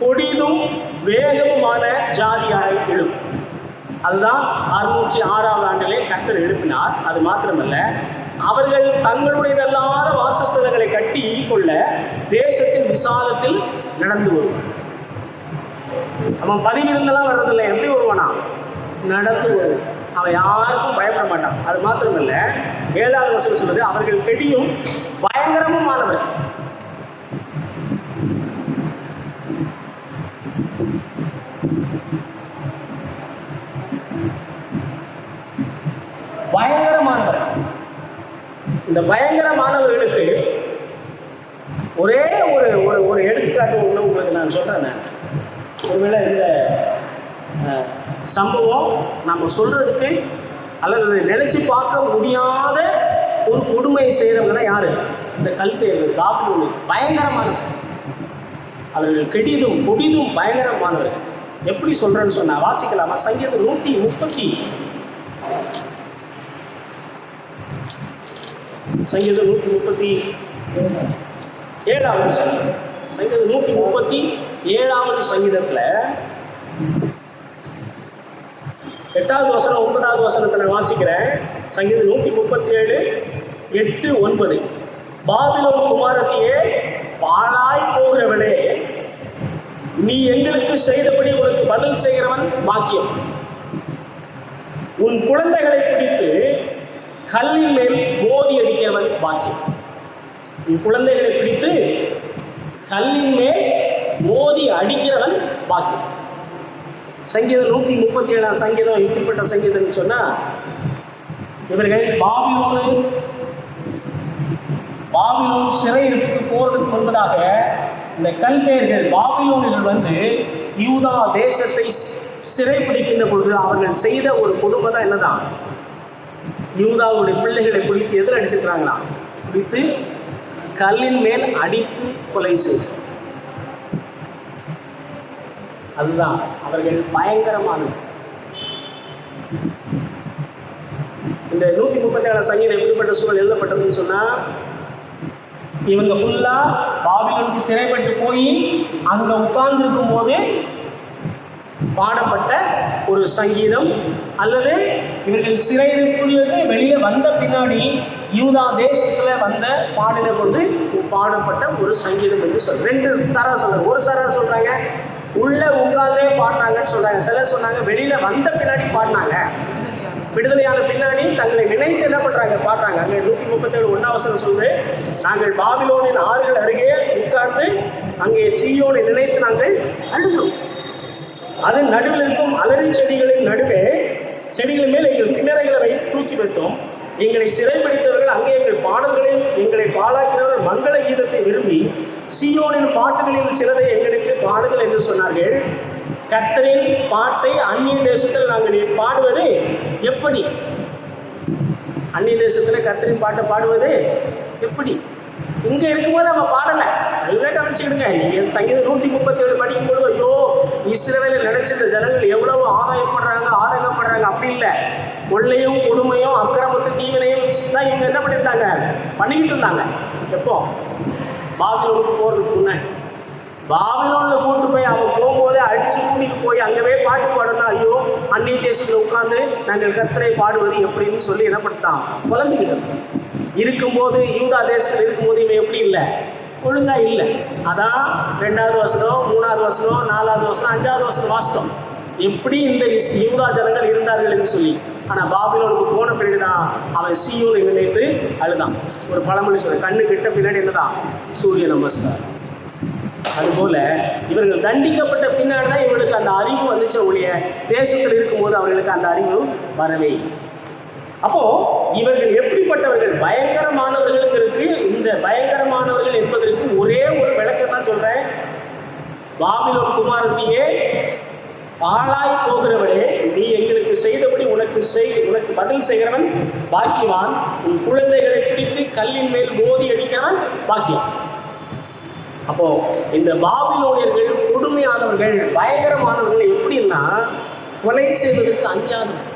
கொடிதும் வேகமுமான ஜாதியாரை எழுப்பும். அதுதான் 606வது ஆண்டிலே கர்த்தர் எழுப்பினார். அது மாத்திரமல்ல, அவர்கள் தங்களுடையதல்லாத வாசஸ்தலங்களை கட்டி கொள்ள தேசத்தின் விசாலத்தில் நடந்து வருவார். அவன் பதிவிருந்தெல்லாம் வர்றதில்லை, எப்படி வருவானா? நடந்து வருவான். அவன் யாருக்கும் பயப்பட மாட்டான். அது மாத்திரமல்ல, 7வது வசனம் சொல்றது, அவர்கள் கெடியும் பயங்கரமுமானவர். பயங்கரமானவர். இந்த பயங்கரமானவர்களுக்கு ஒரே ஒரு எடுத்துக்காட்டு ஒன்று உங்களுக்கு நான் சொல்றேன். ஒருவேளை இந்த சம்பவம் நம்ம சொல்றதுக்கு அல்லது நினைச்சு பார்க்க முடியாத ஒரு கொடுமையை செய்யறவங்கன்னா யாரு? இந்த கல்தையர்கள், பாபிலோனியர். பயங்கரமானவர். அவர்கள் கெடிதும் கொடிதும் பயங்கரமானவர். எப்படி சொல்றேன்னு சொன்னா வாசிக்கலாமா? சங்கீதம் 137 சங்கீதம் 137 சங்கீதம் 137 137வது சங்கீதத்துல 8வது வசனம் 9வது வசனத்தை நான் வாசிக்கிறேன். சங்கீதம் 137 8 9. பாபிலோன் குமாரத்தியே, பாழாய் போகிறவளே, நீ எங்களுக்கு செய்தபடி உனக்கு பதில் செய்கிறவன் பாக்கியம். உன் குழந்தைகளை பிடித்து கல்லின் மேல் மோதி அடிக்கிறவன் பாக்கியம். உன் குழந்தைகளை பிடித்து கல்லின் மேல் மோதி அடிக்கிறவன் பாக்கியம். சங்கீதம் 137 சங்கீதம் எப்படிப்பட்ட சங்கீதம்னு சொன்னா, இவர்கள் பாபிலோன் சிறையிருப்புக்கு போறதுக்கு முன்பதாக இந்த கல்தேயர்கள் பாபிலோனியர்கள் யூதா தேசத்தை சிறைப்பிடிக்கின்ற பொழுது அவர்கள் செய்த ஒரு கொடுமை தான் என்னதான், யூதாவுடைய பிள்ளைகளை பிடித்து எதில் அடிச்சிருக்கிறாங்களா, பிடித்து கல்லின் மேல் அடித்து கொலை செய்து. அதுதான் அவர்கள் பயங்கரமானது. இந்த 137 சங்கீதம் எப்படிப்பட்ட சூழல் எழுதப்பட்டதுன்னு சொன்னா, இவங்க ஃபுல்லா பாபிலோனுக்கு சிறைப்பட்டு போய் அங்க உட்கார்ந்து இருக்கும் போது பாடப்பட்ட ஒரு சங்கீதம், அல்லது இவர்கள் சிறையிருப்புள்ளது வெளியே வந்த பின்னாடி யூதா தேசத்துல பாடின பொழுது பாடப்பட்ட ஒரு சங்கீதம் என்று சொல்ற. ரெண்டு சாரா சொல்றாங்க. ஒரு சாரா சொல்றாங்க உள்ள உட்கார்ந்தே பாடினாங்கன்னு சொல்றாங்க. சிலர் சொன்னாங்க வெளியில வந்த பின்னாடி பாடினாங்க, விடுதலையான பின்னாடி தங்களை நினைத்து என்ன பண்றாங்க, பாடுறாங்க. அங்கே 137 1 வசனம் சொல்லுது, நாங்கள் பாபிலோனின் ஆறுகள் அருகே உட்கார்ந்து அங்கே சீயோனை நினைத்து நாங்கள் அழுதோம். அதன் நடுவில் இருக்கும் அலரி செடிகளின் நடுவே செடிகளின் மேல் எங்கள் கிணறைகளை வைத்து தூக்கி வைத்தோம். எங்களை சிறைப்பிடித்தவர்கள் அங்கே எங்கள் பாடல்களில் எங்களை பாழாக்கினவர்கள் மங்கள கீதத்தை விரும்பி சீயோனின் பாட்டுகளில் சிலதை எங்களுக்கு பாடுகள் என்று சொன்னார்கள். கர்த்தரின் பாட்டை அந்நிய தேசத்தில் நாங்கள் பாடுவது எப்படி? அந்நிய தேசத்தில் கர்த்தரின் பாட்டை பாடுவது எப்படி? இங்கே இருக்கும்போது அவன் பாடலை. நல்லா கவனிச்சுக்கிடுங்க. நீங்கள் சங்கீதம் 137 படிக்கும்போது ஐயோ இஸ்ரவேலை நினைச்சிருந்த ஜனங்கள் எவ்வளவு ஆதாயப்படுறாங்க அப்படி இல்லை. கொள்ளையும் கொடுமையும் அக்கிரமத்து தீவினையும் தான் இவங்க என்ன பண்ணியிருந்தாங்க, பண்ணிக்கிட்டு இருந்தாங்க. எப்போ? பாபிலோனுக்கு போகிறதுக்கு முன்னாடி. பாபிலோனில் கூட்டு போய் அவங்க போகும்போதே அடித்து கூட்டிட்டு போய் அங்கவே பாட்டு பாடுனா ஐயோ அந்நிய தேசத்தில் உட்கார்ந்து நாங்கள் கர்த்தரை பாடுவது எப்படின்னு சொல்லி என்ன பண்ணிட்டான், குழம்பிக்கிட்டது. இருக்கும்போது யூதா தேசத்தில் இருக்கும்போது இவன் எப்படி இல்லை, ஒழுங்கா இல்லை. அதான் 2வது வசனம் 3வது வசனம் 4வது வசனம் 5வது வசனம் வாஸ்தவம் எப்படி இந்த யூதா ஜனங்கள் இருந்தார்கள் என்று சொல்லி. ஆனால் பாபிலோனுக்கு போன பிறகுதான் அவன் சீயோனை நினைத்து அழுதான். ஒரு பழமொழி சொல்ல, கண்ணு கிட்ட பின்னாடி என்னதான், சூரிய நமஸ்காரம். அதுபோல இவர்கள் தண்டிக்கப்பட்ட பின்னாடி தான் இவர்களுக்கு அந்த அறிவு வந்துச்ச ஒழிய தேசத்தில் இருக்கும்போது அவர்களுக்கு அந்த அறிவு வரவே. அப்போ இவர்கள் எப்படிப்பட்டவர்கள், பயங்கரமானவர்களுக்கு இந்த பயங்கரமானவர்கள் என்பதற்கு ஒரே ஒரு விளக்கம் தான் சொல்றேன். பாபிலோன் குமாரத்தியே, பாழாய் போகிறவளே, நீ எங்களுக்கு செய்தபடி உனக்கு பதில் செய்கிறவன் பாக்கியவான். உன் குழந்தைகளை பிடித்து கல்லின் மேல் மோதி அடிக்கிறவன் பாக்கியம். அப்போ இந்த பாபிலோனியர்கள் கொடுமையானவர்கள், பயங்கரமானவர்கள். எப்படின்னா கொலை செய்வதற்கு அஞ்சாதவர்கள்.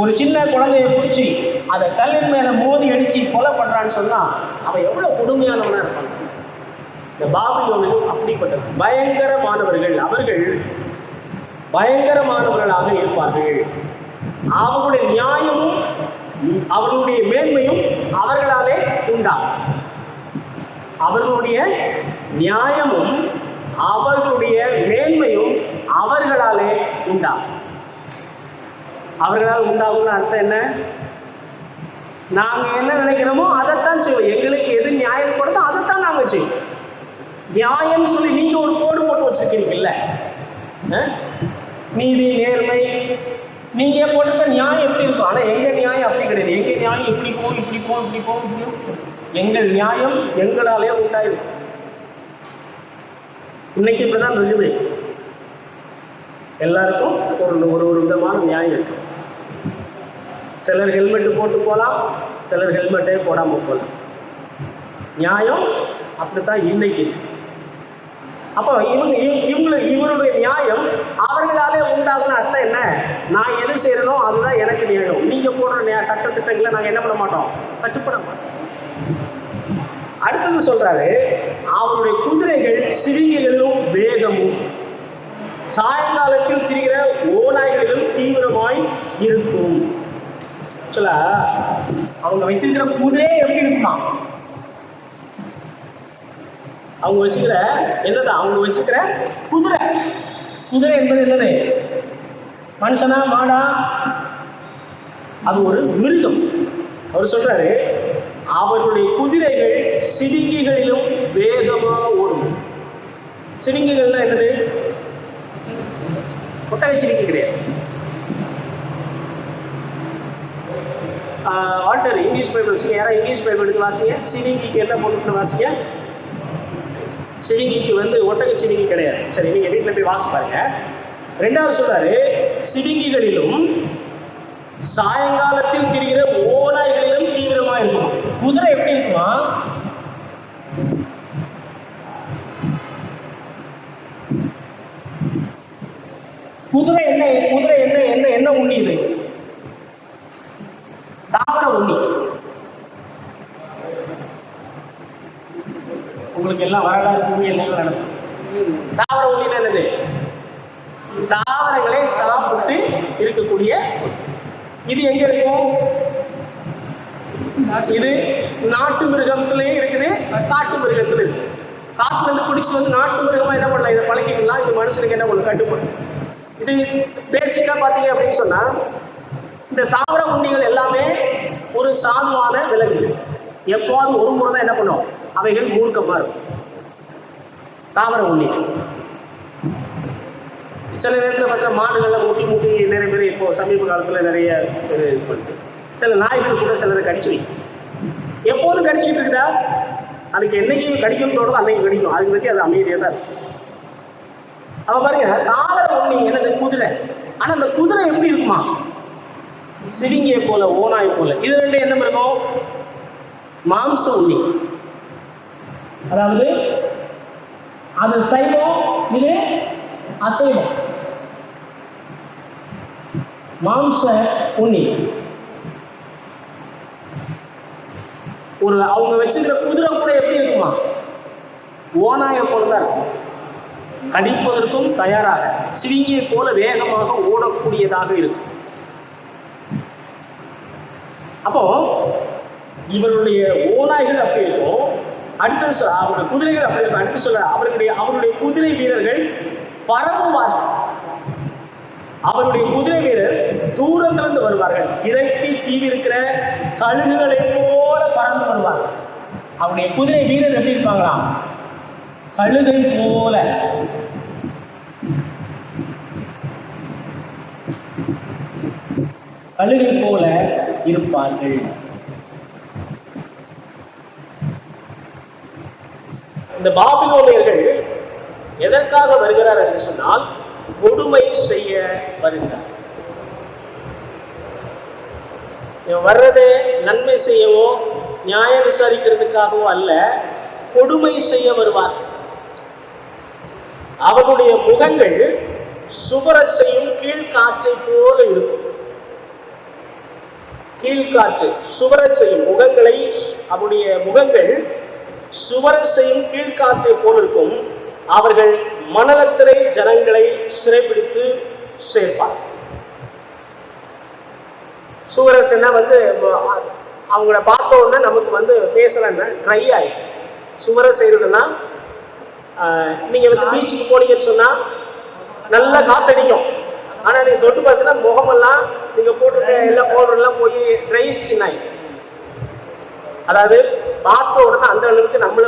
ஒரு சின்ன குழந்தையை பிடிச்சி அதை கல்லின் மேல மோதி அடிச்சு கொலை பண்றான்னு சொன்னா அவன் எவ்வளவு கொடுமையானவனா இருப்பாங்க. இந்த பாபிலோனியர்கள் அப்படிப்பட்டது பயங்கரமானவர்கள். அவர்கள் பயங்கரமானவர்களாக இருப்பார்கள். அவர்களுடைய நியாயமும் அவர்களுடைய மேன்மையும் அவர்களாலே உண்டாகும். அவர்களுடைய நியாயமும் அவர்களுடைய மேன்மையும் அவர்களாலே உண்டாகும். அவர்களால் உண்டாகும்னு அர்த்தம் என்ன? நாங்கள் என்ன நினைக்கிறோமோ அதைத்தான் செய்வோம். எங்களுக்கு எது நியாயம் கொடுத்தோ அதைத்தான் நாங்கள் செய்வோம். நியாயம் சொல்லி நீங்கள் ஒரு கோடு போட்டு வச்சிருக்கீங்கல்ல, நீதி நேர்மை நீங்கள் போட்டிருக்க நியாயம் எப்படி இருக்கும். ஆனால் எங்கள் நியாயம் அப்படி கிடையாது. எங்கள் நியாயம் இப்படி போகும் இப்படி போகும் இப்படி போகும் இப்படி போகும். எங்கள் நியாயம் எங்களாலே உண்டாயிருக்கும். இன்னைக்கு இப்படிதான் இருக்குது. எல்லாருக்கும் ஒரு விதமான நியாயம் இருக்கு. சிலர் ஹெல்மெட்டு போட்டு போகலாம், சிலர் ஹெல்மெட்டே போடாமல் போகலாம். நியாயம் அப்படித்தான் இன்னைக்கு இருக்கு. அப்போ இவருடைய நியாயம் அவர்களாலே உண்டாகுன அர்த்தம் என்ன? நான் எது செய்யறனோ அதுதான் எனக்கு நியாயம். நீங்க போடுற சட்டத்திட்டங்களை நாங்கள் என்ன பண்ண மாட்டோம், கட்டுப்பட மாட்டோம். அடுத்தது சொல்றாரு, அவருடைய சிவிங்கிகளிலும் வேகமும், சாயங்காலத்தில் திரிகிற ஓநாய்களிலும் தீவிரமாய் இருக்கும். சொல்ல அவங்க வச்சிருக்கிற குதிரை எப்படி இருக்குமா? அவங்க வச்சுக்கிற என்னதான் அவங்க வச்சுக்கிற குதிரை. குதிரை என்பது என்னது? மனுஷனா மாடா? அது ஒரு மிருகம். அவர் சொல்றாரு, அவருடைய குதிரைகள் சிவிங்கிகளிலும் வேகமாக ஓடும். சிவிங்கிகள்னா என்னது? ஒட்டகை சிவிங்கி கிடையாது. வாட்டர் இங்கிலீஷ் பைபிள் வச்சுங்க. யாராவது இங்கிலீஷ் பைபிள் எடுத்து வாசிங்க. சிவிங்கிக்கு என்ன போட்டுன்னு வாசிங்க. சிவிங்கிக்கு ஒட்டக சிவிங்கி கிடையாது. சரி, நீங்கள் வீட்டில் போய் வாசி பாருங்க. ரெண்டாவது சொல்றாரு, சிவிங்கிகளிலும் சாயங்காலத்தில் திரிகிற ஓநாய்களிலும் தீவிரமாக இருக்கும். குதிரை எப்படி இருக்குமா? குதிரை என்ன? குதிரை என்ன என்ன என்ன உண்ணி? இது தாவர உண்ணி. உங்களுக்கு எல்லாம் வரலாறு பூமியில் நடக்கும். தாவர உண்ணினா என்னது? தாவரங்களை சாப்பிட்டு இருக்கக்கூடிய. இது எங்க இருக்கும்? இது நாட்டு மிருகத்திலேயே இருக்குது, காட்டு மிருகத்துல இருக்கு. காட்டுல இருந்து பிடிச்சி நாட்டு மிருகமா என்ன பண்ணலாம்? இதை பழக்கிக்கலாம். இது மனுஷனுக்கு என்ன பண்ணணும்? கட்டுப்படும். இது பேசிக்கா பாத்தீங்க அப்படின்னு சொன்னா, இந்த தாவர உண்ணிகள் எல்லாமே ஒரு சாதுவான விலங்குகள். எப்போது ஒரு முறை தான் என்ன பண்ணும், அவைகள் மூர்க்கமா இருக்கும். தாவர உண்ணிகள் சில நேரத்தில் பார்த்தீங்கன்னா மாடுகளை மூட்டி நிறைய பேர் இப்போ சமீப காலத்தில் நிறைய பேர் இது பண்ணுது. சில நாய்கள் கூட சிலரை கடிச்சு வைக்கும். எப்போதும் கடிச்சிக்கிட்டு இருக்குதா? அதுக்கு என்னைக்கு கடிக்கணும் தோணுதோ அன்னைக்கு கடிக்கும். அதுக்கு பற்றி அது அமைதியாக தான் இருக்கும். அவ பாருங்க, தாவர உண்ணி என்னது? குதிரை. ஆனால் அந்த குதிரை எப்படி இருக்குமா? சிவிங்கியை போல, ஓநாய் போல. இது ரெண்டு என்ன இருக்கும்? மாம்ச உண்ணி. அதாவது அது சைவம், இது அசைவம். மாம்ச உண்ணி. ஒரு அவங்க வச்சிருக்கிற குதிரை கூட எப்படி இருக்குமா? ஓநாயை போலதான் இருக்கும். கடிப்பதற்கும் தயாராக, சிவிங்கியை போல வேகமாக ஓடக்கூடியதாக இருக்கும். அப்போ இவருடைய ஓநாய்கள் அப்படி இருக்கும். அடுத்து அவருடைய குதிரைகள் அப்படி இருக்கும். அடுத்து சொல்ல அவருடைய குதிரை வீரர்கள் பரவுவார்கள். அவருடைய குதிரை வீரர் தூரத்திலிருந்து வருவார்கள். இறைக்கு தீவிருக்கிற கழுகுகளை போல பறந்து வருவார்கள். அவருடைய குதிரை வீரர் எப்படி இருப்பாங்களாம்? கழுகை போல. கழுகை போல இருப்பார்கள். இந்த பாபிலோனியர்கள் எதற்காக வருகிறார் என்று சொன்னால், கொடுமை செய்ய வருகிறார். வர்றதே நன்மை செய்யவோ நியாயம் விசாரிக்கிறதுக்காகவோ அல்ல, கொடுமை செய்ய வருவார். அவருடைய முகங்கள் சுவரச் செய்யும் கீழ்காற்றை போல இருக்கும். கீழ்காற்று சுவரச் செய்யும் முகங்களை, அவருடைய முகங்கள் சுவரச் செய்யும் கீழ்காற்றை போல இருக்கும். அவர்கள் மணலத்திலே ஜனங்களை சிறைப்பிடித்து சேர்ப்பார். சுவரஸ்னா அவங்கள பார்த்த உடனே நமக்கு பேசலன்னா ட்ரை ஆயிடும். சுவரை செய்யறதுன்னா, நீங்க பீச்சுக்கு போனீங்கன்னு சொன்னா நல்லா காத்தடிக்கும். ஆனா நீங்க தொட்டு பார்த்தீங்கன்னா முகமெல்லாம் நீங்க போட்டிருக்க எல்லா பவுடர்லாம் போய் ட்ரை ஸ்கின் ஆயிடும். அதாவது பார்த்த உடனே அந்த அளவுக்கு நம்மள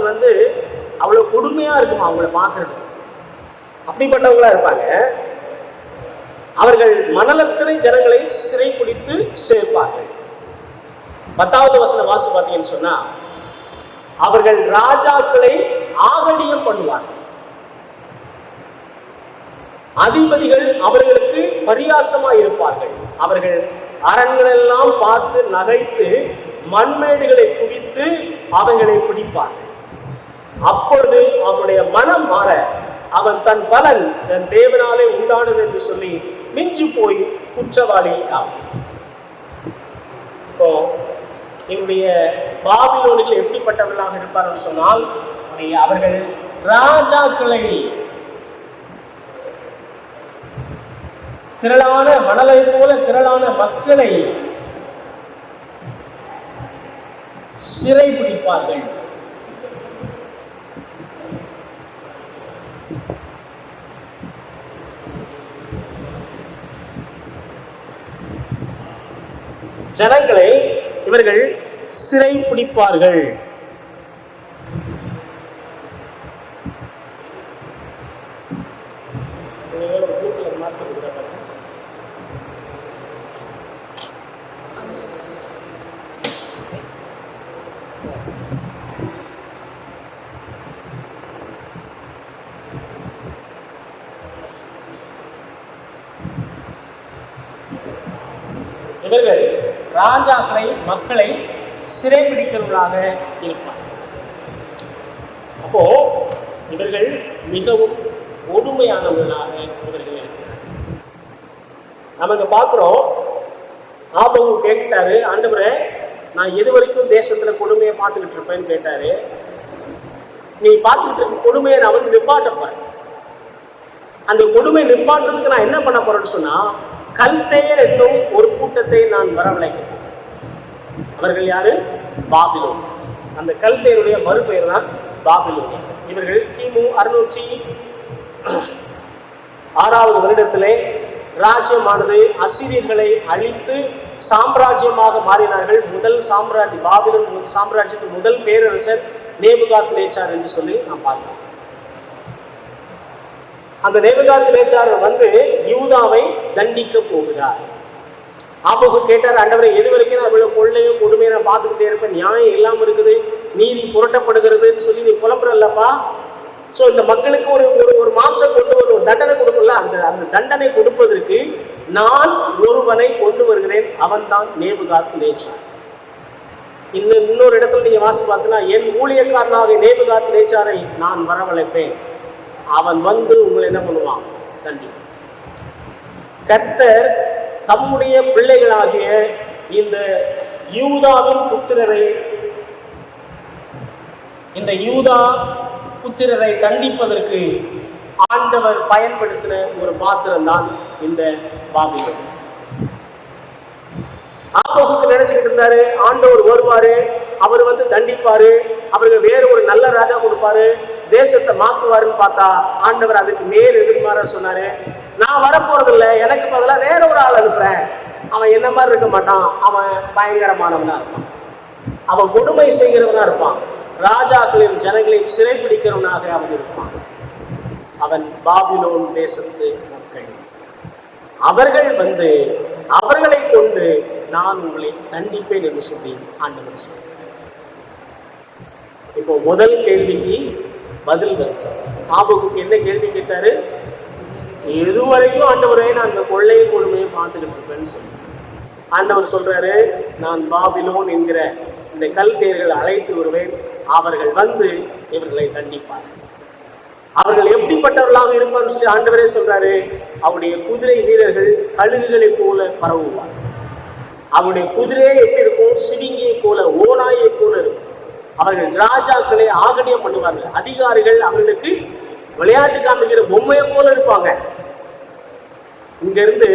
அவ்வளவு கொடுமையா இருக்குமா அவங்கள பார்க்கறதுக்கு. அப்படிப்பட்டவங்களா இருப்பாங்க. அவர்கள் மணலத்திலே ஜனங்களை சிறைப்பிடித்து சேர்ப்பார்கள். 10வது வசனம் வாசி பார்த்தீங்கன்னு சொன்னா, அவர்கள் ராஜாக்களை ஆகடியம் பண்ணுவார்கள். அதிபதிகள் அவர்களுக்கு பரியாசமாய் இருப்பார்கள். அவர்கள் அரண்களெல்லாம் பார்த்து நகைத்து மண்மேடுகளை குவித்து அவைகளை பிடிப்பார்கள். அப்பொழுது அவனுடைய மனம் மாற அவன் தன் பலன் தன் தேவனாலே உண்டானது என்று சொல்லி மிஞ்சி போய் குற்றவாளி ஆகும். இப்போ என்னுடைய பாபிலோனிகள் எப்படிப்பட்டவர்களாக இருப்பார்கள் சொன்னால், அவர்கள் ராஜாக்களை, திரளான மணலை போல திரளான மக்களை சிறை பிடிப்பார்கள். ஜனங்களை இவர்கள் சிறை பிடிப்பார்கள். இவர்கள் ராஜாக்களை, மக்களை சிறைபிடிக்கிறவர்களாக இருப்பார். அப்போ இவர்கள் மிகவும் கொடுமையானவர்களாக இவர்கள் இருக்கிறார். நம்ம இங்க பார்க்கிறோம், ஆபகு கேட்டாரு, ஆண்டவரே நான் எது வரைக்கும் தேசத்துல கொடுமையை பார்த்துக்கிட்டு இருப்பேன்னு கேட்டாரு. நீ பார்த்துக்கிட்டு இருக்க கொடுமையை நான் வந்து நிப்பாட்டப்பேன். அந்த கொடுமை நிப்பாட்டுறதுக்கு நான் என்ன பண்ண போறேன்னு சொன்னா, கல்தேயர் என்னும் ஒரு கூட்டத்தை நான் வரவழைக்க போகிறேன். அவர்கள் யாரு? பாபிலோன். அந்த கல்தேயருடைய மறுபெயர் தான் பாபிலோன். இவர்கள் கிமு 606 வருடத்திலே ராஜ்யமானது அசிரியர்களை அழித்து சாம்ராஜ்யமாக மாறினார்கள். முதல் சாம்ராஜ்யம், பாபிலோன் சாம்ராஜ்யத்தின் முதல் பேரரசர் நேபுகாத்நேச்சார் என்று சொல்லி நாம் பார்த்தோம். அந்த நேபுகாத்நேச்சார் வந்து யூதாவை தண்டிக்க போகிறார். ஆபகு கேட்டார், ஆண்டவரை எது வரைக்கும் நான் இவ்வளவு கொள்ளையும் கொடுமையை நான் பார்த்துக்கிட்டே இருப்பேன், நியாயம் இல்லாம இருக்குது, நீதி புரட்டப்படுகிறதுன்னு சொல்லி நீ புலம்புறல்லப்பா. ஸோ இந்த மக்களுக்கு ஒரு ஒரு மாற்றம் கொண்டு ஒரு தண்டனை கொடுக்கல. அந்த தண்டனை கொடுப்பதற்கு நான் ஒருவனை கொண்டு வருகிறேன், அவன் தான் நேபுகாத்நேச்சார். இன்னொரு இடத்துல நீங்க வாசி பார்த்தீங்கன்னா, என் ஊழியக்காரனாக நேபுகாத்நேச்சாரை நான் வரவழைப்பேன், அவன் வந்து உங்களை என்ன பண்ணுவான்? தண்டிப்பான். கர்த்தர் தம்முடைய பிள்ளைகளாகிய இந்த யூதாவின் புத்திரரை, இந்த யூதா புத்திரரை தண்டிப்பதற்கு ஆண்டவர் பயன்படுத்தின ஒரு பாத்திரம் தான் இந்த பாபிலோன். ஆபகுக்கு நினைச்சுக்கிட்டு இருந்தாரு, ஆண்டவர் வருவாரு, அவர் வந்து தண்டிப்பாரு, அவருக்கு வேற ஒரு நல்ல ராஜா கொடுப்பாரு, தேசத்தை மாத்துவாருன்னு பார்த்தா ஆண்டவர் அதுக்கு நேர் எதிர்மாற சொன்னாரு, நான் வரப்போறது இல்லை, எனக்கு பதிலாக வேற ஒரு ஆள் அனுப்புறேன், அவன் என்ன மாதிரி இருக்க மாட்டான், அவன் பயங்கரமானவனா இருப்பான், அவன் கொடுமை செய்கிறவனா இருப்பான், ராஜாக்களையும் ஜனங்களையும் சிறைப்பிடிக்கிறவனாக அவன் இருப்பான். அவன் பாபிலோன் தேசத்து மக்கள். அவர்கள் வந்து அவர்களை கொண்டு நான் உங்களை தண்டிப்பேன் என்று சொல்லி ஆண்டவர் சொன்னார். இப்போ முதல் கேள்விக்கு பதில் வச்சார். ஆபகுக்கு என்ன கேள்வி கேட்டாரு? எதுவரைக்கும் ஆண்டவரே நான் அந்த கொள்ளையும் கொடுமையும் பார்த்துக்கிட்டு இருப்பேன்னு சொல்லி ஆண்டவர் சொல்றாரு, நான் பாபிலோன் என்கிற இந்த கல்தேயர்களை அழைத்து வருவேன், அவர்கள் வந்து இவர்களை தண்டிப்பார்கள். அவர்கள் எப்படிப்பட்டவர்களாக இருப்பான்னு சொல்லி ஆண்டவரே சொல்றாரு, அவருடைய குதிரை வீரர்கள் கழுகுகளை போல பரவுவார், அவருடைய குதிரையே எப்படி இருக்கும்? சிவிங்கியை போல, ஓநாயை போல இருக்கும். அவர்கள் ராஜாக்களை ஆகடியம் பண்ணுவார்கள், அதிகாரிகள் அவர்களுக்கு விளையாட்டு காமிக்கிற பொம்மையை போல இருப்பாங்க. இங்க இருந்து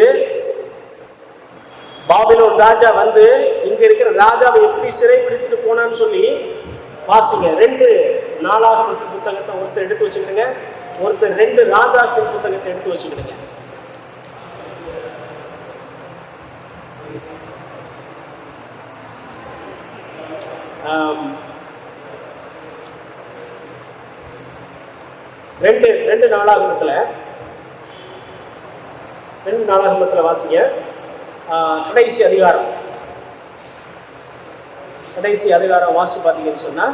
பாபிலோன் ராஜா வந்து இங்க இருக்கிற ராஜாவை எப்படி சிறைப்பிடித்துட்டு போனான்னு சொல்லி வாசிங்க. 2 நாளாகமத்தின் புத்தகத்தை ஒருத்தர் எடுத்து வச்சுக்கிடுங்க, ஒருத்தர் 2 ராஜாக்கள் புத்தகத்தை எடுத்து வச்சுக்கிடுங்க. ரெண்டு நாளாகமத்துல வாசிங்க. கடைசி அதிகாரம் வாசி பார்த்தீங்கன்னு சொன்னா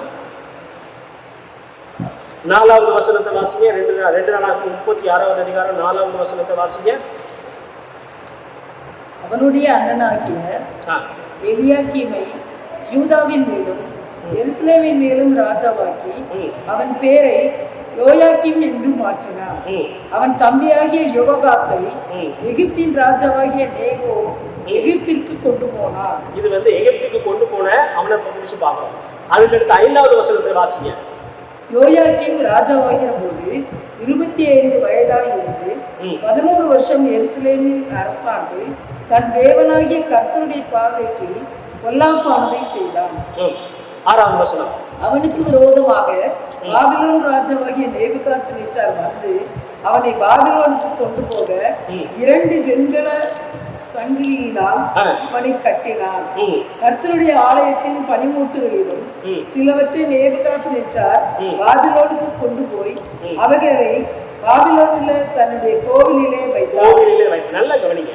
4வது வசனத்தை வாசிங்க. 2 நாளாகமம் 36வது அதிகாரம் 4வது வசனத்தை வாசிங்க. அவனுடைய அண்ணனாகிய எலியாக்கீமை யூதாவின் மேலும் எருசலேமின் மேலும் ராஜாவாக்கி அவன் பேரை யோயாக்கீம் என்று மாற்றினான். அவன் தம்பியாகிய யோகாத்தை எகிப்தின் ராஜாவாகிய நேகோ எகிப்திற்கு கொண்டு போனான். இது வந்து எகிப்துக்கு கொண்டு போன அவனை குறிச்சு பார்க்கிறோம். அதுக்கு அடுத்து 5வது வசனத்தை வாசிங்க. யோயாக்கீம் ராஜாவாகிற போது 25 வயதாய் இருந்து 11 வருஷம் எருசலேமில் அரசாண்டு தன் தேவனாகிய கர்த்தருடைய பார்வைக்கு பொல்லாப்பானதை செய்தான். 6வது வசனம். அவனுக்கு விரோதமாக பாபிலோன் ராஜாவாகிய நேபுகாத்நேச்சார் வந்து அவனை பாபிலோனுக்கு கொண்டு போக 2 வெண்கல சங்கிலியினால் அவனை கட்டினான். கர்த்தருடைய ஆலயத்தின் பனிமூட்டுகளிலும் சிலவற்றை நேபுகாத்நேச்சார் பாபிலோனுக்கு கொண்டு போய் அவைகளை பாபிலோனில் தன்னுடைய கோவிலிலே வைத்தார். நல்ல கவனிங்க.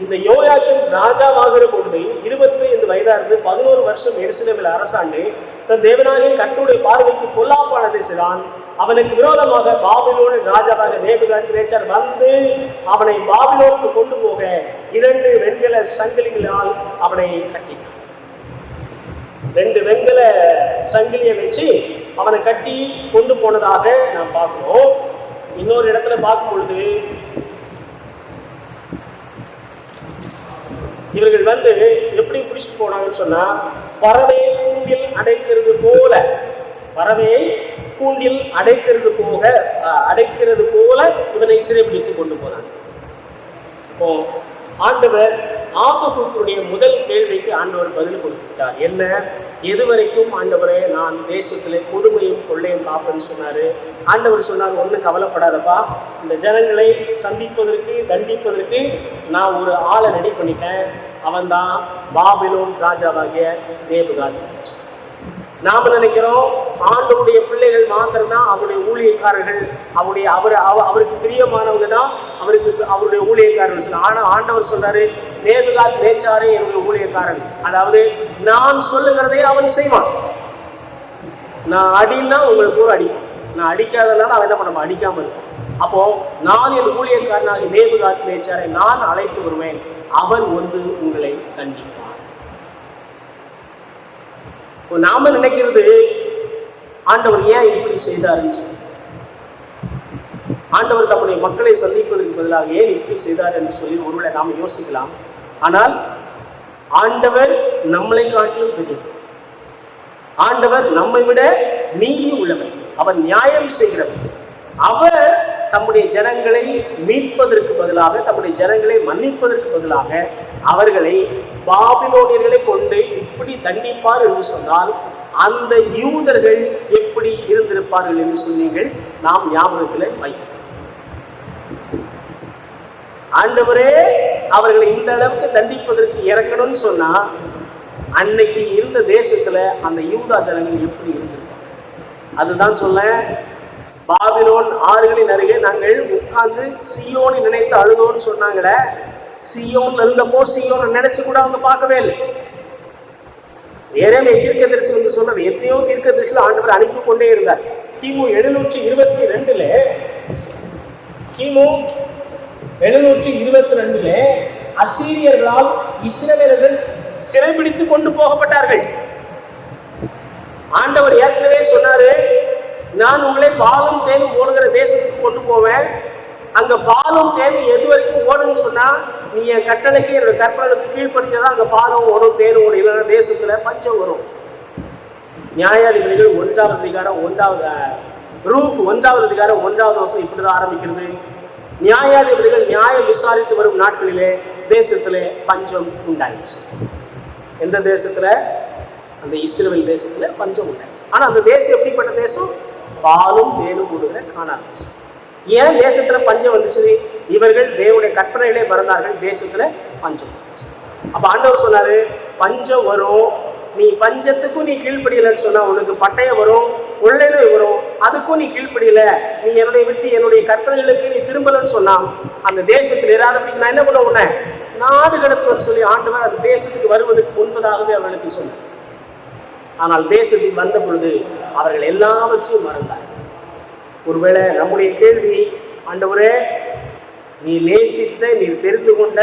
இந்த யோயாக்கீம் ராஜாவாகிற பொழுது 25 வயதா இருந்து 11 வருஷம் எருசலேமில் அரசாண்டு தன் தேவனாகிய கர்த்தருடைய பார்வைக்கு பொல்லாப்பானதை செய்தான். அவனுக்கு விரோதமாக பாபிலோனின் ராஜாவாக நேபுகாத்நேச்சார் வந்து அவனை பாபிலோனுக்கு கொண்டு போக 2 வெண்கல சங்கிலிகளால் அவனை கட்டினான். 2 வெண்கல சங்கிலியை வச்சு அவனை கட்டி கொண்டு போனதாக நாம் பார்க்கிறோம். இன்னொரு இடத்துல பார்க்கும் பொழுது இவர்கள் வந்து எப்படி பிடிச்சிட்டு போனாங்கன்னு சொன்னா, பறவையை கூண்டில் அடைக்கிறது போல, பறவையை கூண்டில் அடைக்கிறது போல இவனை சிறைப்பிடித்து கொண்டு போனாங்க. இப்போ ஆண்டவர் ஆபகுக்குடைய முதல் கேள்விக்கு ஆண்டவர் பதில் கொடுத்துட்டார். என்ன? எதுவரைக்கும் ஆண்டவரே நான் தேசத்துல கொடுமையும் கொள்ளையும் காப்பேன்னு சொன்னாரு. ஆண்டவர் சொன்னார், ஒன்றும் கவலைப்படாதப்பா, இந்த ஜனங்களை சந்திப்பதற்கு தண்டிப்பதற்கு நான் ஒரு ஆளை ரெடி பண்ணிட்டேன். அவன் தான் பாபிலோன் ராஜாவாகிய நேபுகாத்நேச்சார். நாம நினைக்கிறோம் ஆண்டவருடைய பிள்ளைகள் மாத்திரம்தான் அவருடைய ஊழியக்காரர்கள், அவருக்கு பிரியமானவங்க தான் அவருடைய ஊழியக்காரர்கள் சொல்ல. ஆனா ஆண்டவர் சொல்றாரு, நேபுகாத்நேச்சாரே என்னுடைய ஊழியக்காரன். அதாவது நான் சொல்லுகிறதே அவன் செய்வான். நான் அடின்னா உங்களுக்கு ஒரு அடிப்பான், நான் அடிக்காதனால அவன் என்ன பண்ண அடிக்காம இருப்பான். அப்போ நான் என் ஊழியக்காரனாக நேபுகாத்நேச்சாரை நான் அழைத்து வருவேன், அவன் வந்து உங்களை தண்டிப்பான். நாம நினைக்கிறது ஆண்டவர் ஏன் இப்படி செய்தாருன்னு சொல்லி, ஆண்டவர் தம்முடைய மக்களை சந்திப்பதற்கு பதிலாக ஏன் இப்படி செய்தார் என்று சொல்லி ஒருவேளை நாம் யோசிக்கலாம். ஆனால் ஆண்டவர் நம்மளை காட்டிலும் பெரியவர். ஆண்டவர் நம்மை விட நீதி உள்ளவர், அவர் நியாயம் செய்கிறவர். அவர் தம்முடைய ஜனங்களை மீட்பதற்கு பதிலாக, தம்முடைய ஜனங்களை மன்னிப்பதற்கு பதிலாக அவர்களை பாபிலோனியர்களை கொண்டு இப்படி தண்டிப்பார் என்று சொன்னால் அந்த யூதர்கள் எப்படி இருந்திருப்பார்கள் என்று சொன்னீர்கள் நாம் ஞாபகத்தில் வைத்தோம். ஆண்டவரே அவர்களை இந்த அளவுக்கு தண்டிப்பதற்கு இறங்கணும்னு சொன்னா அன்னைக்கு இருந்த தேசத்துல அந்த யூதா ஜனங்கள் எப்படி இருந்திருப்பாங்க? அதுதான் சொல்ல, பாபிலோன் ஆறுகளின் அருகே நாங்கள் உட்கார்ந்து சீயோனை நினைத்து அழுதோன்னு சொன்னாங்களே. சீயோன்ல இருந்தப்போ சீயோனை நினைச்சு கூட அவங்க பார்க்கவே இல்லை. ஏறேமே தீர்க்கதரிசி வந்து சொல்றது, எத்தனையோ தீர்க்கதரிசியில் ஆண்டவர் அனுப்பி கொண்டே இருந்தார். கிமு 722 அசீரியர்களால் இஸ்ரவேலர்கள் சிறைபிடித்து கொண்டு போகப்பட்டார்கள். ஆண்டவர் ஏற்கனவே சொன்னாரு, நான் உங்களை பாலும் தேனும் ஓடுகிற தேசத்துக்கு கொண்டு போவேன். அங்க பாலும் தேனும் எது வரைக்கும் ஓடுன்னு சொன்னா, நீ என் கட்டளைக்கு என்னோட கற்பனைக்கு கீழ்படிஞ்சதான் அங்க பாலும் ஓடும் தேனும் ஓடும், இல்லைன்னா தேசத்துல பஞ்சம் வரும். நியாயாதிபதிகள் 1வது அதிகாரம் 1வது அதிகாரம் 1வது வசனம் இப்படிதான் ஆரம்பிக்கிறது. நியாயாதிபதிகள் நியாயம் விசாரித்து வரும் நாட்களிலே தேசத்திலே பஞ்சம் உண்டாயிடுச்சு. எந்த தேசத்துல? அந்த இஸ்ரவேல் தேசத்துல பஞ்சம் உண்டாயிடுச்சு. ஆனா அந்த தேசம் எப்படிப்பட்ட தேசம்? பாலும் தேனும் ஓடுகிற கானான் தேசம். ஏன் தேசத்துல பஞ்சம் வந்துச்சு? இவர்கள் தேவனுடைய கற்பனைகளே மறந்தார்கள், தேசத்துல பஞ்சம் வந்துச்சு. அப்ப ஆண்டவர் சொன்னாரு, பஞ்சம் வரும், நீ பஞ்சத்துக்கும் நீ கீழ்ப்படியலன்னு சொன்னா உனக்கு பட்டயம் வரும், கொள்ளை வரும், அதுக்கும் நீ கீழ்ப்படியல, நீ என்னுடைய விட்டு என்னுடைய கற்பனைகளுக்கு நீ திரும்பலன்னு சொன்னா அந்த தேசத்தில் இராதபடிக்கு நான் என்ன பண்ண உன்னை நாடு கடத்துவன்னு சொல்லி ஆண்டவர் அந்த தேசத்துக்கு வருவதற்கு முன்பதாகவே அவர்களுக்கு சொன்னார். ஆனால் தேசத்துக்கு வந்த பொழுது அவர்கள் எல்லாவற்றையும் மறந்தார். ஒருவேளை நம்முடைய கேள்வி, ஆண்டவரே நீர் நேசித்த, நீர் தெரிந்து கொண்ட,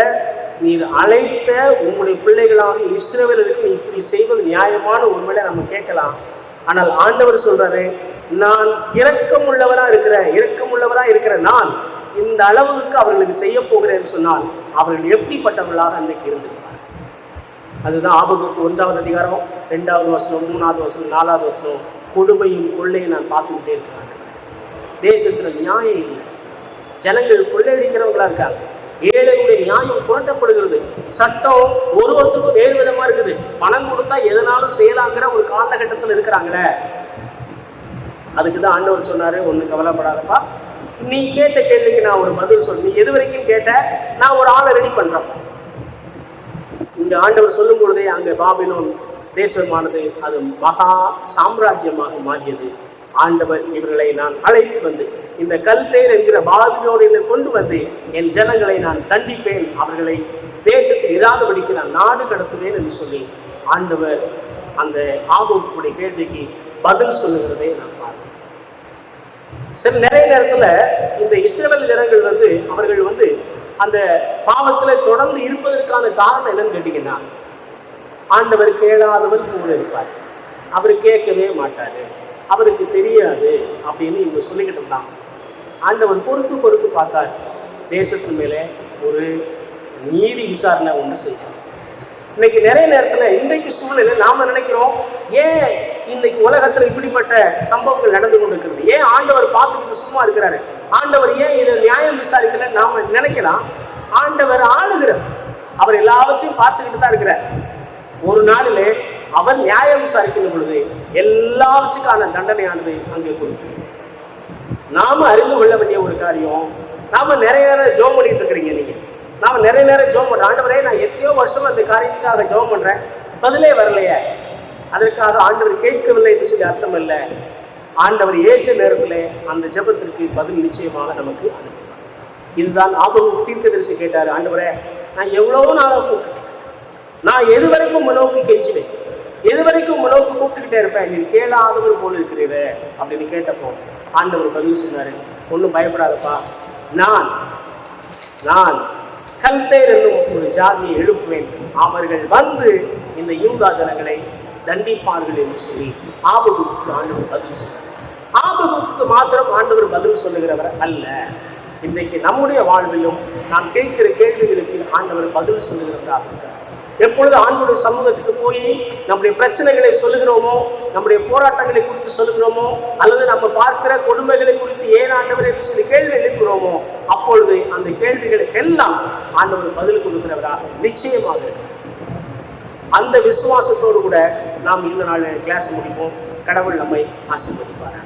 நீர் அழைத்த உங்களுடைய பிள்ளைகளாக இஸ்ரவேலருக்கு நீ இப்படி செய்வது நியாயமான ஒருவேளை நம்ம கேட்கலாம். ஆனால் ஆண்டவர் சொல்றாரு, நான் இரக்கமுள்ளவரா இருக்கிற நான் இந்த அளவுக்கு அவர்களுக்கு செய்ய போகிறேன்னு சொன்னால் அவர்கள் எப்படிப்பட்டவர்களாக அன்றைக்கு இருந்திருப்பார்? அதுதான் ஆபகுக்கு 1வது அதிகாரம் 2வது வசனம், 3வது வசனம், 4வது வசனம். கொடுமையும் கொள்ளையும் நான் பார்த்துக்கிட்டே இருக்கிறேன். தேசத்துல நியாயம் இல்லை, ஜனங்கள் கொள்ளையடிக்கிறவங்களா இருக்காங்க, ஏழைகளுடைய நியாயம் புரட்டப்படுகிறது, சட்டம் ஒருத்தருக்கும் வேறு விதமா இருக்குது, பணம் கொடுத்தா எதனாலும் செய்யலாங்கிற ஒரு காலகட்டத்தில் இருக்கிறாங்களே. அதுக்குதான் ஆண்டவர் சொன்னாரு, ஒண்ணு கவலைப்படாதப்பா, நீ கேட்ட கேள்விக்கு நான் ஒரு பதில் சொல். நீ எது வரைக்கும் கேட்ட, நான் ஒரு ஆளை ரெடி பண்றப்ப. இங்க ஆண்டவர் சொல்லும் பொழுதே அங்க பாபிலோன் தேசமானது அது மகா சாம்ராஜ்யமாக மாறியது. ஆண்டவர் இவர்களை நான் அழைத்து வந்து இந்த கல்தேர் என்கிற பாபிலோனில் கொண்டு வந்து என் ஜனங்களை நான் தண்டிப்பேன், அவர்களை தேசத்தில் இராதபடிக்கு நான் நாடு கடத்துவேன் என்று சொல்லி ஆண்டவர் அந்த ஆபோக்குடைய கேள்விக்கு பதில் சொல்லுகிறதை நான் பார்க்கிறேன். சில நிறைய நேரத்துல இந்த இஸ்ரவேல் ஜனங்கள் அவர்கள் அந்த பாவத்துல தொடர்ந்து இருப்பதற்கான காரணம் என்னன்னு கேட்டீங்கன்னா, ஆண்டவர் கேளாதவர் கூட இருப்பார், அவர் கேட்கவே மாட்டாரு, அவருக்கு தெரியாது அப்படின்னு இவங்க சொல்லிக்கிட்டு இருந்தாங்க. ஆண்டவர் பொறுத்து பார்த்தார், தேசத்தின் மேலே ஒரு நீதி விசாரணை ஒன்று செஞ்சார். இன்னைக்கு நிறைய நேரத்துல இன்றைக்கு சூழ்நிலை நாம நினைக்கிறோம், ஏன் இன்னைக்கு உலகத்துல இப்படிப்பட்ட சம்பவங்கள் நடந்து கொண்டிருக்கிறது, ஏன் ஆண்டவர் பார்த்துக்கிட்டு சும்மா இருக்கிறாரு, ஆண்டவர் ஏன் இதை நியாயம் விசாரிக்கல நாம நினைக்கலாம். ஆண்டவர் ஆளுகிறார், அவர் எல்லாவற்றையும் பார்த்துக்கிட்டு தான் இருக்கிறார். ஒரு நாளிலே அவர் நியாயம் விசாரிக்கின்ற பொழுது எல்லாவற்றுக்கான தண்டனையானது அங்கே கொடுக்கும். நாம அறிந்து கொள்ள வேண்டிய ஒரு காரியம், நாம நிறைய நேரம் ஜெபம் பண்ணிட்டு இருக்கிறீங்க, நீங்க நாம நிறைய நேரம் ஜெபம் பண்றோம், ஆண்டவரே நான் எத்தனையோ வருஷம் அந்த காரியத்துக்காக ஜெபம் பண்றேன், பதிலே வரலையே, அதற்காக ஆண்டவர் கேட்கவில்லை என்று சொல்லி அர்த்தம் இல்லை. ஆண்டவர் ஏற்ற நேரத்தில் அந்த ஜெபத்திற்கு பதில் நிச்சயமாக நமக்கு அனுப்புவார். இதுதான் ஆபகு தீர்க்கதரிசி கேட்டாரு, ஆண்டவரே நான் எவ்வளவோ நாளாக கூப்பிட்டுட்டேன், நான் எது வரைக்கும் நோக்கி கெஞ்சுவேன், எது வரைக்கும் நோக்கி கூப்பிட்டுக்கிட்டே இருப்பேன், நீ கேளாதவர் போல இருக்கிறீர அப்படின்னு கேட்டப்போ ஆண்டவர் பதிவு சொன்னாரு, ஒன்றும் பயப்படாதப்பா, நான் கல்தேர் என்னும் ஒரு ஜாதியை எழுப்புவேன், அவர்கள் வந்து இந்த யூதா ஜனங்களை தண்டிப்பார்கள் என்று சொல்லி ஆபகுக்கு ஆண்டவர் பதில் சொன்னார். ஆபகுக்கு மாத்திரம் ஆண்டவர் பதில் சொல்லுகிறவர் அல்ல, இன்றைக்கு நம்முடைய வாழ்விலும் நாம் கேட்கிற கேள்விகளுக்கு ஆண்டவர் பதில் சொல்லுகிறவராக இருக்கிறார். எப்பொழுது ஆண்டவருடைய சமூகத்துக்கு போய் நம்முடைய பிரச்சனைகளை சொல்லுகிறோமோ, நம்முடைய போராட்டங்களை குறித்து சொல்லுகிறோமோ, அல்லது நம்ம பார்க்கிற கொடுமைகளை குறித்து ஏன் ஆண்டவர் என்று சொல்லி கேள்வி எழுப்புகிறோமோ, அப்பொழுது அந்த கேள்விகளுக்கெல்லாம் ஆண்டவர் பதில் கொடுக்கிறவராக நிச்சயமாக இருக்கிறார். அந்த விசுவாசத்தோடு கூட நாம் இந்த நாள் கிளாஸ் முடிப்போம். கடவுள் நம்மை ஆசீர்வதிப்பார்.